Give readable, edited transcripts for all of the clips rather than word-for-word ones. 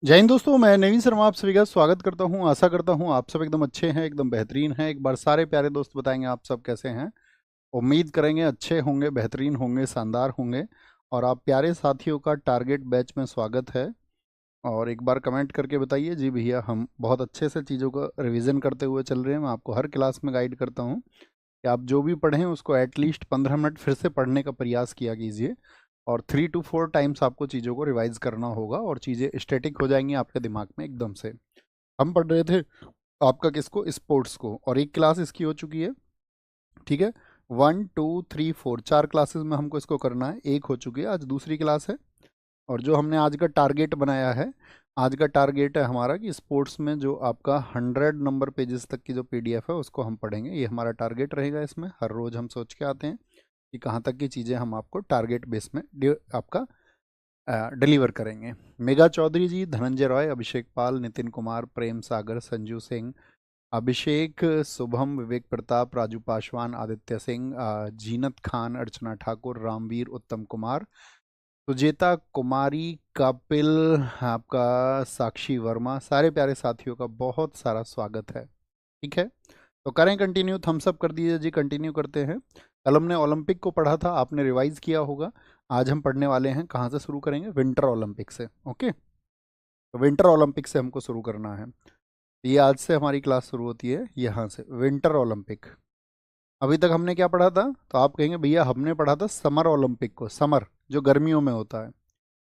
जय हिंद दोस्तों, मैं नवीन शर्मा आप सभी का स्वागत करता हूं। आशा करता हूं आप सब एकदम अच्छे हैं, एकदम बेहतरीन हैं। एक बार सारे प्यारे दोस्त बताएंगे आप सब कैसे हैं। उम्मीद करेंगे अच्छे होंगे, बेहतरीन होंगे, शानदार होंगे। और आप प्यारे साथियों का टारगेट बैच में स्वागत है। और एक बार कमेंट करके बताइए जी भैया, हम बहुत अच्छे से चीज़ों का रिवीजन करते हुए चल रहे हैं। मैं आपको हर क्लास में गाइड करता हूँ कि आप जो भी पढ़ें उसको एटलीस्ट 15 मिनट फिर से पढ़ने का प्रयास किया कीजिए। और 3 to 4 टाइम्स आपको चीज़ों को रिवाइज करना होगा और चीज़ें स्टैटिक हो जाएंगी आपके दिमाग में एकदम से। हम पढ़ रहे थे आपका किसको, स्पोर्ट्स को, और एक क्लास इसकी हो चुकी है। ठीक है, 1 2 3 4 चार क्लासेस में हमको इसको करना है। एक हो चुकी है, आज दूसरी क्लास है। और जो हमने आज का टारगेट बनाया है, आज का टारगेट है हमारा कि स्पोर्ट्स में जो आपका 100 नंबर पेजेस तक की जो पीडीएफ है उसको हम पढ़ेंगे। ये हमारा टारगेट रहेगा। इसमें हर रोज़ हम सोच के आते हैं कि कहाँ तक की चीज़ें हम आपको टारगेट बेस में आपका डिलीवर करेंगे। मेघा चौधरी जी, धनंजय रॉय, अभिषेक पाल, नितिन कुमार, प्रेम सागर, संजू सिंह, अभिषेक, शुभम, विवेक प्रताप, राजू पासवान, आदित्य सिंह, जीनत खान, अर्चना ठाकुर, रामवीर, उत्तम कुमार, सुजेता कुमारी, कपिल, आपका साक्षी वर्मा, सारे प्यारे साथियों का बहुत सारा स्वागत है। ठीक है, तो करें कंटिन्यू। थम्स अप कर दीजिए जी। कंटिन्यू करते हैं। कल हमने ओलंपिक को पढ़ा था, आपने रिवाइज किया होगा। आज हम पढ़ने वाले हैं, कहाँ से शुरू करेंगे? विंटर ओलंपिक से। ओके, तो विंटर ओलंपिक से हमको शुरू करना है। ये आज से हमारी क्लास शुरू होती है यहाँ से, विंटर ओलंपिक। अभी तक हमने क्या पढ़ा था? तो आप कहेंगे भैया हमने पढ़ा था समर ओलंपिक को, समर जो गर्मियों में होता है।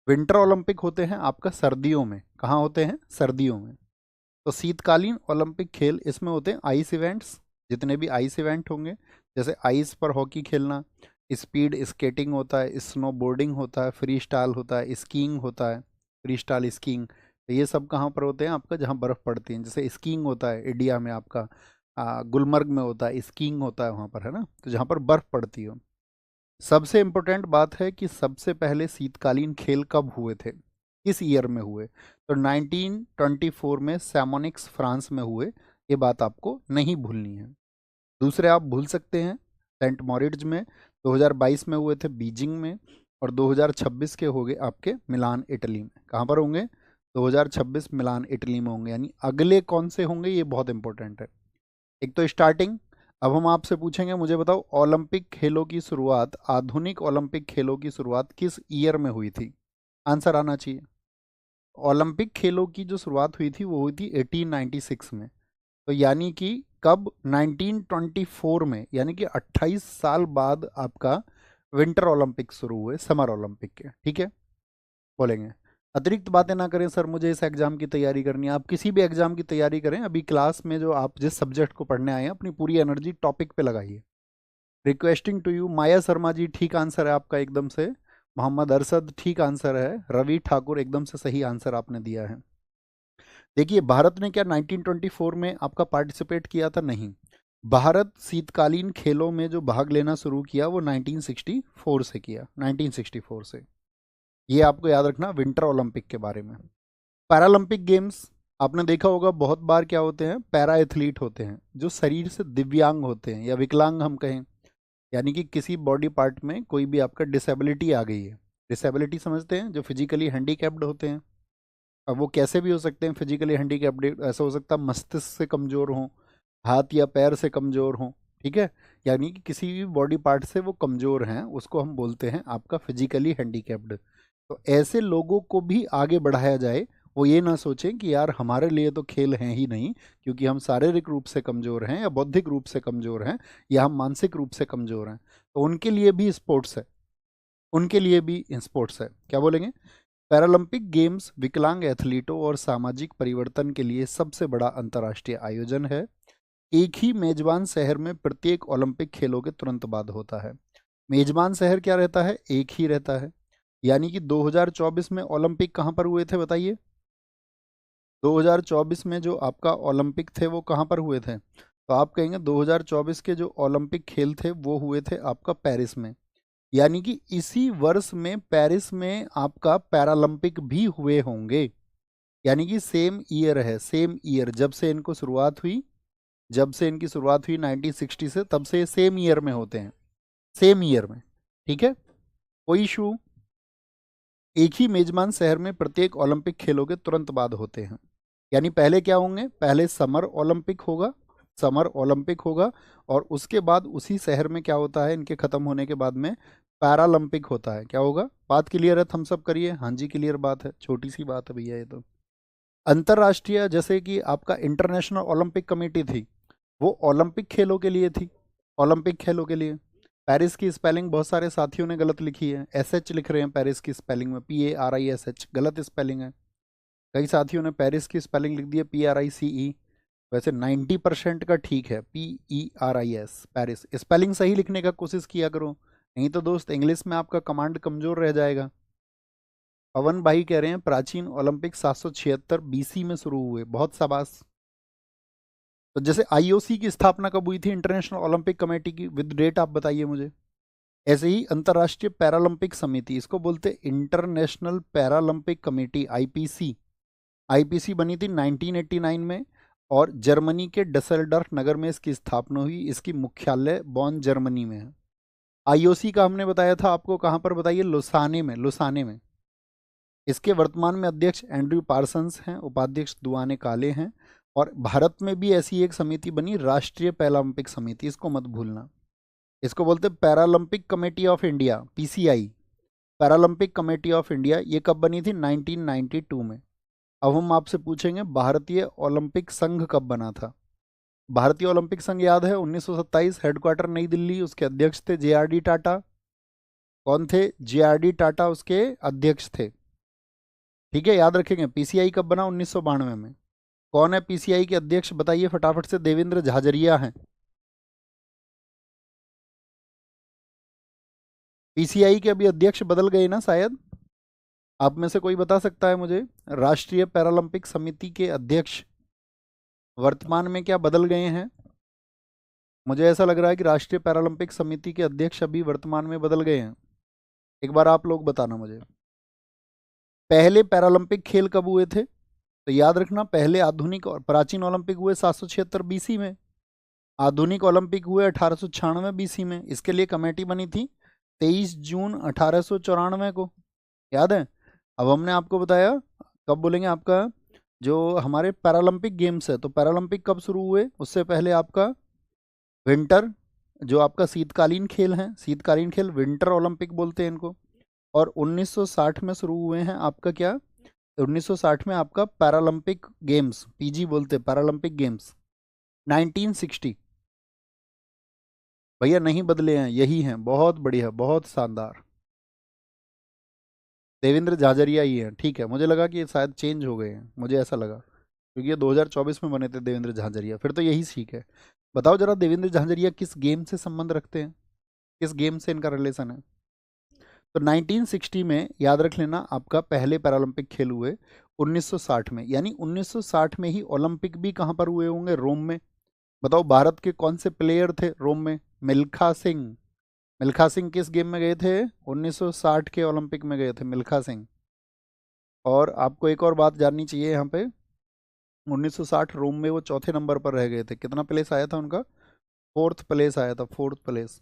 विंटर ओलंपिक होते हैं आपका सर्दियों में। कहाँ होते हैं? सर्दियों में। तो शीतकालीन ओलंपिक खेल इसमें होते हैं आइस इवेंट्स। जितने भी आइस इवेंट होंगे, जैसे आइस पर हॉकी खेलना, स्पीड स्केटिंग होता है, स्नो बोर्डिंग होता है, फ्री स्टाइल होता है, स्कीइंग होता है, फ्री स्टाइल स्कीइंग। तो ये सब कहाँ पर होते हैं आपका? जहाँ बर्फ़ पड़ती है। जैसे स्कीइंग होता है इंडिया में आपका, गुलमर्ग में होता है, स्कीइंग होता है वहाँ पर, है ना, तो जहाँ पर बर्फ़ पड़ती हो। सबसे इम्पोर्टेंट बात है कि सबसे पहले शीतकालीन खेल कब हुए थे, किस ईयर में हुए? तो 1924 में सैमोनिक्स फ्रांस में हुए। ये बात आपको नहीं भूलनी है। दूसरे आप भूल सकते हैं, सेंट मॉरिट्ज में 2022 में हुए थे, बीजिंग में। और 2026 के हो गए आपके मिलान इटली में। कहाँ पर होंगे? 2026 मिलान इटली में होंगे। यानी अगले कौन से होंगे, ये बहुत इंपॉर्टेंट है। एक तो स्टार्टिंग। अब हम आपसे पूछेंगे, मुझे बताओ ओलंपिक खेलों की शुरुआत, आधुनिक ओलंपिक खेलों की शुरुआत किस ईयर में हुई थी? आंसर आना चाहिए। ओलंपिक खेलों की जो शुरुआत हुई थी वो हुई थी 1896 में। तो यानी कि कब? 1924 में, यानी कि 28 साल बाद आपका विंटर ओलंपिक शुरू हुए, समर ओलंपिक के। ठीक है, बोलेंगे अतिरिक्त बातें ना करें सर, मुझे इस एग्जाम की तैयारी करनी है। आप किसी भी एग्जाम की तैयारी करें, अभी क्लास में जो आप जिस सब्जेक्ट को पढ़ने आए हैं अपनी पूरी एनर्जी टॉपिक पे लगाइए। Requesting to you. Maya Sharma ji, ठीक आंसर है आपका एकदम से। मोहम्मद अरसद, ठीक आंसर है। रवि ठाकुर, एकदम से सही आंसर आपने दिया है। देखिए, भारत ने क्या 1924 में आपका पार्टिसिपेट किया था? नहीं। भारत शीतकालीन खेलों में जो भाग लेना शुरू किया वो 1964 से किया, 1964 से। ये आपको याद रखना विंटर ओलंपिक के बारे में। पैरालंपिक गेम्स आपने देखा होगा, बहुत बार क्या होते हैं? पैरा एथलीट होते हैं जो शरीर से दिव्यांग होते हैं या विकलांग हम कहें। यानी कि किसी बॉडी पार्ट में कोई भी आपका डिसेबिलिटी आ गई है। डिसेबिलिटी समझते हैं? जो फिजिकली हैंडीकैप्ड होते हैं। अब वो कैसे भी हो सकते हैं फिजिकली हैंडीकैप्ड? ऐसा हो सकता है मस्तिष्क से कमज़ोर हों, हाथ या पैर से कमज़ोर हों। ठीक है, यानी कि किसी भी बॉडी पार्ट से वो कमज़ोर हैं, उसको हम बोलते हैं आपका फिजिकली हैंडीकैप्ड। तो ऐसे लोगों को भी आगे बढ़ाया जाए। वो ये ना सोचें कि यार हमारे लिए तो खेल हैं ही नहीं, क्योंकि हम शारीरिक रूप से कमज़ोर हैं या बौद्धिक रूप से कमज़ोर हैं या हम मानसिक रूप से कमज़ोर हैं। तो उनके लिए भी स्पोर्ट्स है, उनके लिए भी स्पोर्ट्स है। क्या बोलेंगे? पैरालंपिक गेम्स विकलांग एथलीटों और सामाजिक परिवर्तन के लिए सबसे बड़ा अंतर्राष्ट्रीय आयोजन है। एक ही मेजबान शहर में प्रत्येक ओलंपिक खेलों के तुरंत बाद होता है। मेजबान शहर क्या रहता है? एक ही रहता है। यानी कि 2024 में ओलंपिक कहाँ पर हुए थे बताइए? 2024 में जो आपका ओलंपिक थे वो कहाँ पर हुए थे? तो आप कहेंगे 2024 के जो ओलंपिक खेल थे वो हुए थे आपका पेरिस में। यानी कि इसी वर्ष में पेरिस में आपका पैरालंपिक भी हुए होंगे। यानी कि सेम ईयर है, सेम ईयर जब से इनको शुरुआत हुई, जब से इनकी शुरुआत हुई 1960 से, तब से सेम ईयर में होते हैं, सेम ईयर में। ठीक है, कोई इशू? एक ही मेजबान शहर में प्रत्येक ओलंपिक खेलों के तुरंत बाद होते हैं। यानी पहले क्या होंगे, पहले समर ओलंपिक होगा, समर ओलंपिक होगा, और उसके बाद उसी शहर में क्या होता है, इनके खत्म होने के बाद में पैरालंपिक होता है। क्या होगा, बात क्लियर है, थम्स अप करिए। हाँ जी क्लियर बात है, छोटी सी बात है भैया ये तो। अंतर्राष्ट्रीय जैसे कि आपका इंटरनेशनल ओलंपिक कमेटी थी, वो ओलंपिक खेलों के लिए थी, ओलंपिक खेलों के लिए। पेरिस की स्पेलिंग बहुत सारे साथियों ने गलत लिखी है, एस एच लिख रहे हैं पेरिस की स्पेलिंग में, PARISH, गलत स्पेलिंग है। कई साथियों ने पेरिस की स्पेलिंग लिख दी है PRICE। वैसे 90% का ठीक है, PERIS, पेरिस। स्पेलिंग सही लिखने का कोशिश किया करो, नहीं तो दोस्त इंग्लिश में आपका कमांड कमजोर रह जाएगा। पवन भाई कह रहे हैं प्राचीन ओलंपिक 776 BC में शुरू हुए, बहुत शाबाश। तो जैसे IOC की स्थापना कब हुई थी, इंटरनेशनल ओलंपिक कमेटी की, विद डेट आप बताइए मुझे। ऐसे ही अंतर्राष्ट्रीय पैरालंपिक समिति, इसको बोलते international Paralympic committee, IPC। IPC बनी थी 1989 में, और जर्मनी के डसेल्डर्फ नगर में इसकी स्थापना हुई। इसकी मुख्यालय बॉन जर्मनी में है। IOC का हमने बताया था आपको, कहाँ पर बताइए, लुसाने में, लुसाने में। इसके वर्तमान में अध्यक्ष एंड्रयू पार्सन्स हैं, उपाध्यक्ष दुआने काले हैं। और भारत में भी ऐसी एक समिति बनी, राष्ट्रीय पैरालंपिक समिति, इसको मत भूलना। इसको बोलते Paralympic committee of India, PCI, Paralympic committee of India. ये कब बनी थी, 1992 में। अब हम आपसे पूछेंगे भारतीय ओलंपिक संघ कब बना था। भारतीय ओलंपिक संघ याद है, 1927, हेडक्वार्टर नई दिल्ली, उसके अध्यक्ष थे JRD टाटा। कौन थे, JRD टाटा उसके अध्यक्ष थे। ठीक है, याद रखेंगे। PCI कब बना, 1992 में। कौन है PCI के अध्यक्ष, बताइए फटाफट से। देवेंद्र झाझरिया हैं। PCI के अभी अध्यक्ष बदल गए ना शायद, आप में से कोई बता सकता है मुझे। राष्ट्रीय पैरालंपिक समिति के अध्यक्ष वर्तमान में क्या बदल गए हैं। मुझे ऐसा लग रहा है कि राष्ट्रीय पैरालंपिक समिति के अध्यक्ष अभी वर्तमान में बदल गए हैं। एक बार आप लोग बताना मुझे, पहले पैरालंपिक खेल कब हुए थे। तो याद रखना, पहले आधुनिक और प्राचीन ओलंपिक हुए 776 BC में, आधुनिक ओलंपिक हुए 1896 BC में। इसके लिए कमेटी बनी थी 23 जून 1894 को, याद है। अब हमने आपको बताया, कब बोलेंगे आपका जो हमारे पैरालंपिक गेम्स है, तो पैरालंपिक कब शुरू हुए, उससे पहले आपका विंटर, जो आपका शीतकालीन खेल हैं, शीतकालीन खेल विंटर ओलंपिक बोलते हैं इनको। और 1960 में शुरू हुए हैं आपका क्या, 1960 में आपका पैरालंपिक गेम्स, PG बोलते हैं, पैरालंपिक गेम्स 1960। भैया नहीं बदले हैं, यही हैं, बहुत बढ़िया, बहुत शानदार। देवेंद्र झाझरिया ही है, ठीक है। मुझे लगा कि शायद चेंज हो गए हैं, मुझे ऐसा लगा, क्योंकि ये 2024 में बने थे देवेंद्र झाझरिया, फिर तो यही ठीक है। बताओ जरा, देवेंद्र झाझरिया किस गेम से संबंध रखते हैं, किस गेम से इनका रिलेशन है। तो 1960 में याद रख लेना, आपका पहले पैरालंपिक खेल हुए 1960 में, यानी 1960 में ही ओलंपिक भी कहाँ पर हुए होंगे, रोम में। बताओ भारत के कौन से प्लेयर थे रोम में, मिल्खा सिंह। मिल्खा सिंह किस गेम में गए थे, 1960 के ओलंपिक में गए थे मिल्खा सिंह। और आपको एक और बात जाननी चाहिए यहाँ पे, 1960 रोम में वो चौथे नंबर पर रह गए थे। कितना प्लेस आया था उनका, 4th प्लेस आया था, 4th प्लेस।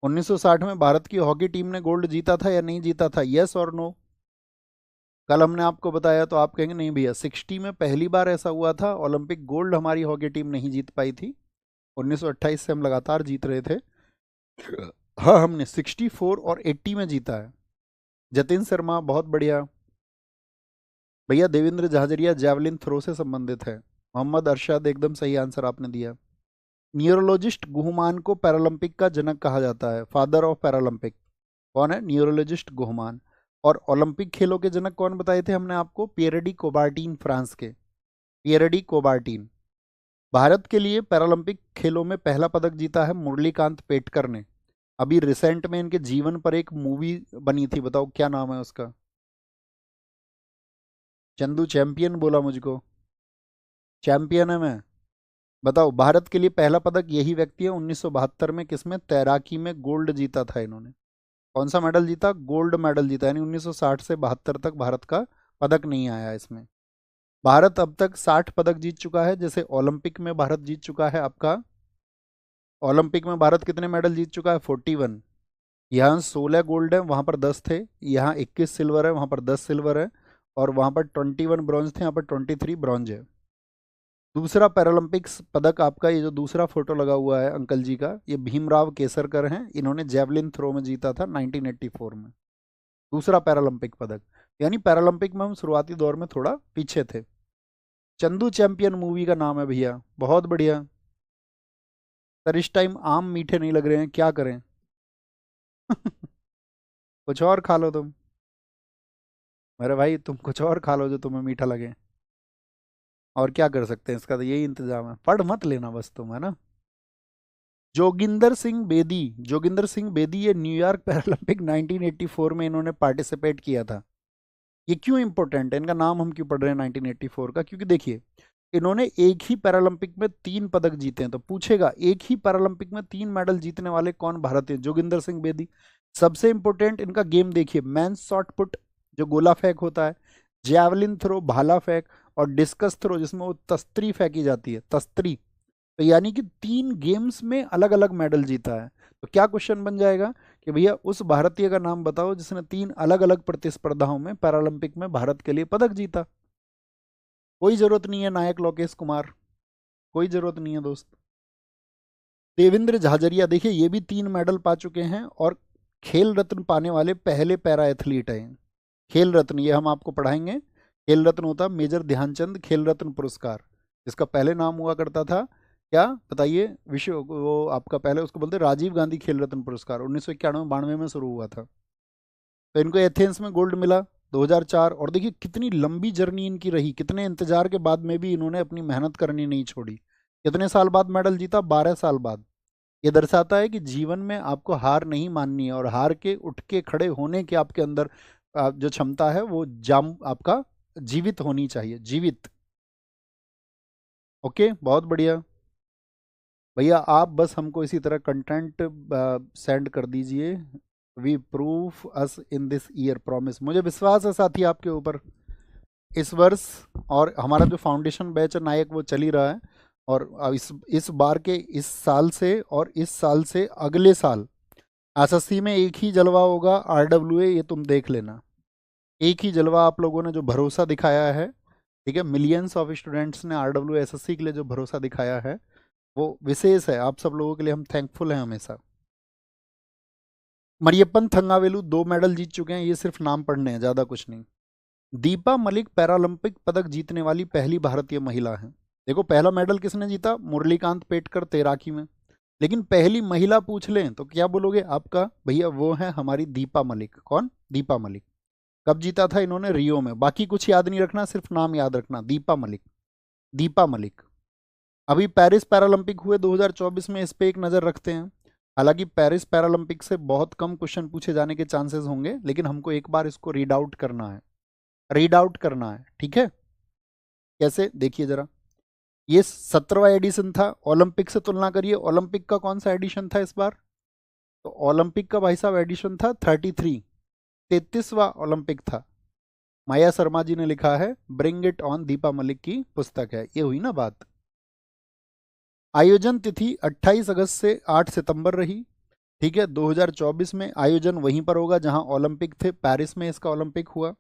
1960 में भारत की हॉकी टीम ने गोल्ड जीता था या नहीं जीता था, यस और नो। कल हमने आपको बताया, तो आप कहेंगे नहीं भैया, 60 में पहली बार ऐसा हुआ था, ओलंपिक गोल्ड हमारी हॉकी टीम नहीं जीत पाई थी। 1928 से हम लगातार जीत रहे थे। हाँ, हमने 64 और 80 में जीता है। जतिन शर्मा बहुत बढ़िया। भैया देवेंद्र झाझरिया जैवलिन थ्रो से संबंधित है। मोहम्मद अरशद, एकदम सही आंसर आपने दिया। न्यूरोलॉजिस्ट गुहमान को पैरालंपिक का जनक कहा जाता है, फादर ऑफ पैरालंपिक। कौन है, न्यूरोलॉजिस्ट गुहमान। और ओलंपिक खेलों के जनक कौन बताए थे हमने आपको, पियरे डी कोबार्टिन, फ्रांस के पियरे डी कोबार्टिन। भारत के लिए पैरालंपिक खेलों में पहला पदक जीता है मुरलीकांत पेटकर ने। अभी रिसेंट में इनके जीवन पर एक मूवी बनी थी, बताओ क्या नाम है उसका। चंदू चैंपियन बोला मुझको, चैंपियन है मैं। बताओ, भारत के लिए पहला पदक यही व्यक्ति है, 1972 में, किसमें, तैराकी में गोल्ड जीता था इन्होंने। कौन सा मेडल जीता, गोल्ड मेडल जीता, यानी 1960 से 72 तक भारत का पदक नहीं आया इसमें। भारत अब तक 60 पदक जीत चुका है। जैसे ओलंपिक में भारत जीत चुका है आपका, ओलंपिक में भारत कितने मेडल जीत चुका है, 41। यहाँ 16 गोल्ड है, वहाँ पर 10 थे। यहाँ 21 सिल्वर है, वहाँ पर 10 सिल्वर है। और वहाँ पर 21 ब्रॉन्ज थे, यहाँ पर 23 ब्रॉन्ज है। दूसरा पैरालंपिक्स पदक आपका, ये जो दूसरा फोटो लगा हुआ है अंकल जी का, ये भीमराव केसरकर हैं। इन्होंने जेवलिन थ्रो में जीता था 1984 में, दूसरा पैरालंपिक पदक। यानी पैरालंपिक में हम शुरुआती दौर में थोड़ा पीछे थे। चंदू चैंपियन मूवी का नाम है भैया, बहुत बढ़िया। सर इस टाइम आम मीठे नहीं लग रहे हैं, क्या करें? कुछ और खा लो तुम। मेरे भाई तुम कुछ और खा लो जो तुम्हें मीठा लगे। और क्या कर सकते हैं, इसका तो यही इंतजाम है, पढ़ मत लेना बस तुम, है ना। जोगिंदर सिंह बेदी, जोगिंदर सिंह बेदी, ये न्यूयॉर्क पैरालंपिक 1984 में इन्होंने पार्टिसिपेट किया था। ये क्यों इंपॉर्टेंट है, इनका नाम हम क्यों पढ़ रहे हैं 1984 का? क्योंकि देखिए, इन्होंने एक ही पैरालंपिक में 3 पदक जीते हैं। तो पूछेगा एक ही पैरालंपिक में 3 मेडल जीतने वाले कौन भारतीय? जोगिंदर सिंह बेदी। सबसे इंपॉर्टेंट इनका गेम देखिए, मैंस शॉट पुट जो गोला फेंक होता है, जैवलिन थ्रो भाला फेंक, और डिस्कस थ्रो जिसमें वो तस्तरी फेंकी जाती है, तस्तरी। तो यानी कि 3 गेम्स में अलग अलग मेडल जीता है। तो क्या क्वेश्चन बन जाएगा कि भैया उस भारतीय का नाम बताओ जिसने 3 अलग अलग प्रतिस्पर्धाओं में पैरालंपिक में भारत के लिए पदक जीता। कोई जरूरत नहीं है नायक लोकेश कुमार, कोई जरूरत नहीं है दोस्त। देवेंद्र झाझरिया, देखिए ये भी 3 मेडल पा चुके हैं और खेल रत्न पाने वाले पहले पैरा एथलीट हैं। खेल रत्न ये हम आपको पढ़ाएंगे। खेल रत्न होता मेजर ध्यानचंद खेल रत्न पुरस्कार, जिसका पहले नाम हुआ करता था क्या बताइए? विश्व वो आपका पहले उसको बोलते राजीव गांधी खेल रत्न पुरस्कार, 1991-92 में शुरू हुआ था। तो इनको एथेंस में गोल्ड मिला 2004। और देखिए कितनी लंबी जर्नी इनकी रही, कितने इंतजार के बाद में भी इन्होंने अपनी मेहनत करनी नहीं छोड़ी। कितने साल बाद मेडल जीता? 12 साल बाद। ये दर्शाता है कि जीवन में आपको हार नहीं माननी है, और हार के उठ के खड़े होने के आपके अंदर जो क्षमता है वो जाम आपका जीवित होनी चाहिए, जीवित। ओके, बहुत बढ़िया। भैया आप बस हमको इसी तरह कंटेंट सेंड कर दीजिए। We proof us in this year promise, मुझे विश्वास है साथी आपके ऊपर इस वर्ष। और हमारा जो फाउंडेशन बैच है नायक वो चल ही रहा है। और इस बार के इस साल से और इस साल से अगले साल एसएससी में एक ही जलवा होगा, आरडब्ल्यूए, ये तुम देख लेना। एक ही जलवा, आप लोगों ने जो भरोसा दिखाया है, ठीक है, मिलियंस ऑफ स्टूडेंट्स ने आरडब्ल्यू एसएससी के लिए जो भरोसा दिखाया है वो विशेष है। आप सब लोगों के लिए हम थैंकफुल हैं हमेशा। मरियप्पन थंगावेलु 2 मेडल जीत चुके हैं, ये सिर्फ नाम पढ़ने हैं, ज़्यादा कुछ नहीं। दीपा मलिक पैरालंपिक पदक जीतने वाली पहली भारतीय महिला हैं। देखो पहला मेडल किसने जीता? मुरलीकांत पेटकर तैराकी में। लेकिन पहली महिला पूछ लें तो क्या बोलोगे आपका? भैया वो है हमारी दीपा मलिक। कौन? दीपा मलिक। कब जीता था इन्होंने? रियो में। बाकी कुछ याद नहीं रखना, सिर्फ नाम याद रखना, दीपा मलिक। दीपा मलिक। अभी पेरिस पैरालंपिक हुए 2024 में, इस पे एक नज़र रखते हैं। हालांकि पेरिस पैरालंपिक से बहुत कम क्वेश्चन पूछे जाने के चांसेस होंगे, लेकिन हमको एक बार इसको रीड आउट करना है, रीड आउट करना है, ठीक है। कैसे, देखिए जरा। ये 17वां एडिशन था, ओलंपिक से तुलना करिए, ओलंपिक का कौन सा एडिशन था इस बार? तो ओलंपिक का भाई साहब एडिशन था 33, 33वां ओलंपिक था। माया शर्मा जी ने लिखा है, bring it on, Deepa Malik की पुस्तक है। ये हुई ना बात। आयोजन तिथि 28 अगस्त से 8 सितंबर रही, ठीक है। 2024 में आयोजन वहीं पर होगा जहां ओलंपिक थे, पेरिस में इसका ओलंपिक हुआ,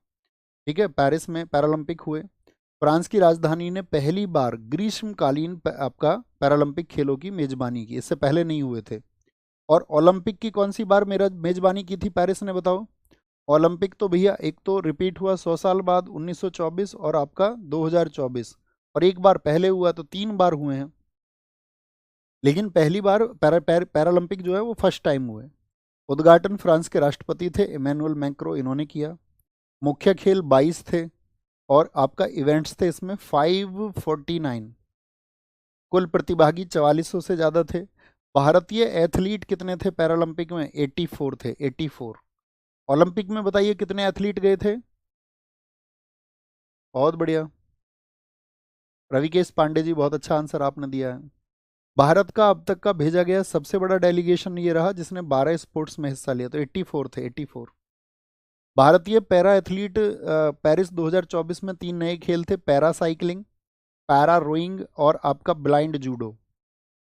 ठीक है, पेरिस में पैरालंपिक हुए। फ्रांस की राजधानी ने पहली बार ग्रीष्मकालीन आपका पैरालंपिक खेलों की मेजबानी की, इससे पहले नहीं हुए थे। और ओलंपिक की कौन सी बार मेरा मेजबानी की थी पेरिस ने, बताओ? ओलंपिक तो भैया एक तो रिपीट हुआ 100 साल बाद 1924, और आपका 2024, और एक बार पहले हुआ, तो 3 बार हुए हैं। लेकिन पहली बार पैरालंपिक जो है वो फर्स्ट टाइम हुए। उद्घाटन फ्रांस के राष्ट्रपति थे इमैनुअल मैक्रो, इन्होंने किया। मुख्य खेल 22 थे, और आपका इवेंट्स थे इसमें 549। कुल प्रतिभागी 4400 से ज़्यादा थे। भारतीय एथलीट कितने थे पैरालंपिक में? 84 थे, 84। ओलंपिक में बताइए कितने एथलीट गए थे? बहुत बढ़िया, रविकेश पांडे जी, बहुत अच्छा आंसर आपने दिया है। भारत का अब तक का भेजा गया सबसे बड़ा डेलीगेशन ये रहा जिसने 12 स्पोर्ट्स में हिस्सा लिया, तो 84 थे, 84। भारतीय पैरा एथलीट पेरिस 2024 में 3 नए खेल थे, पैरा साइकिलिंग, पैरा रोइंग, और आपका ब्लाइंड जूडो।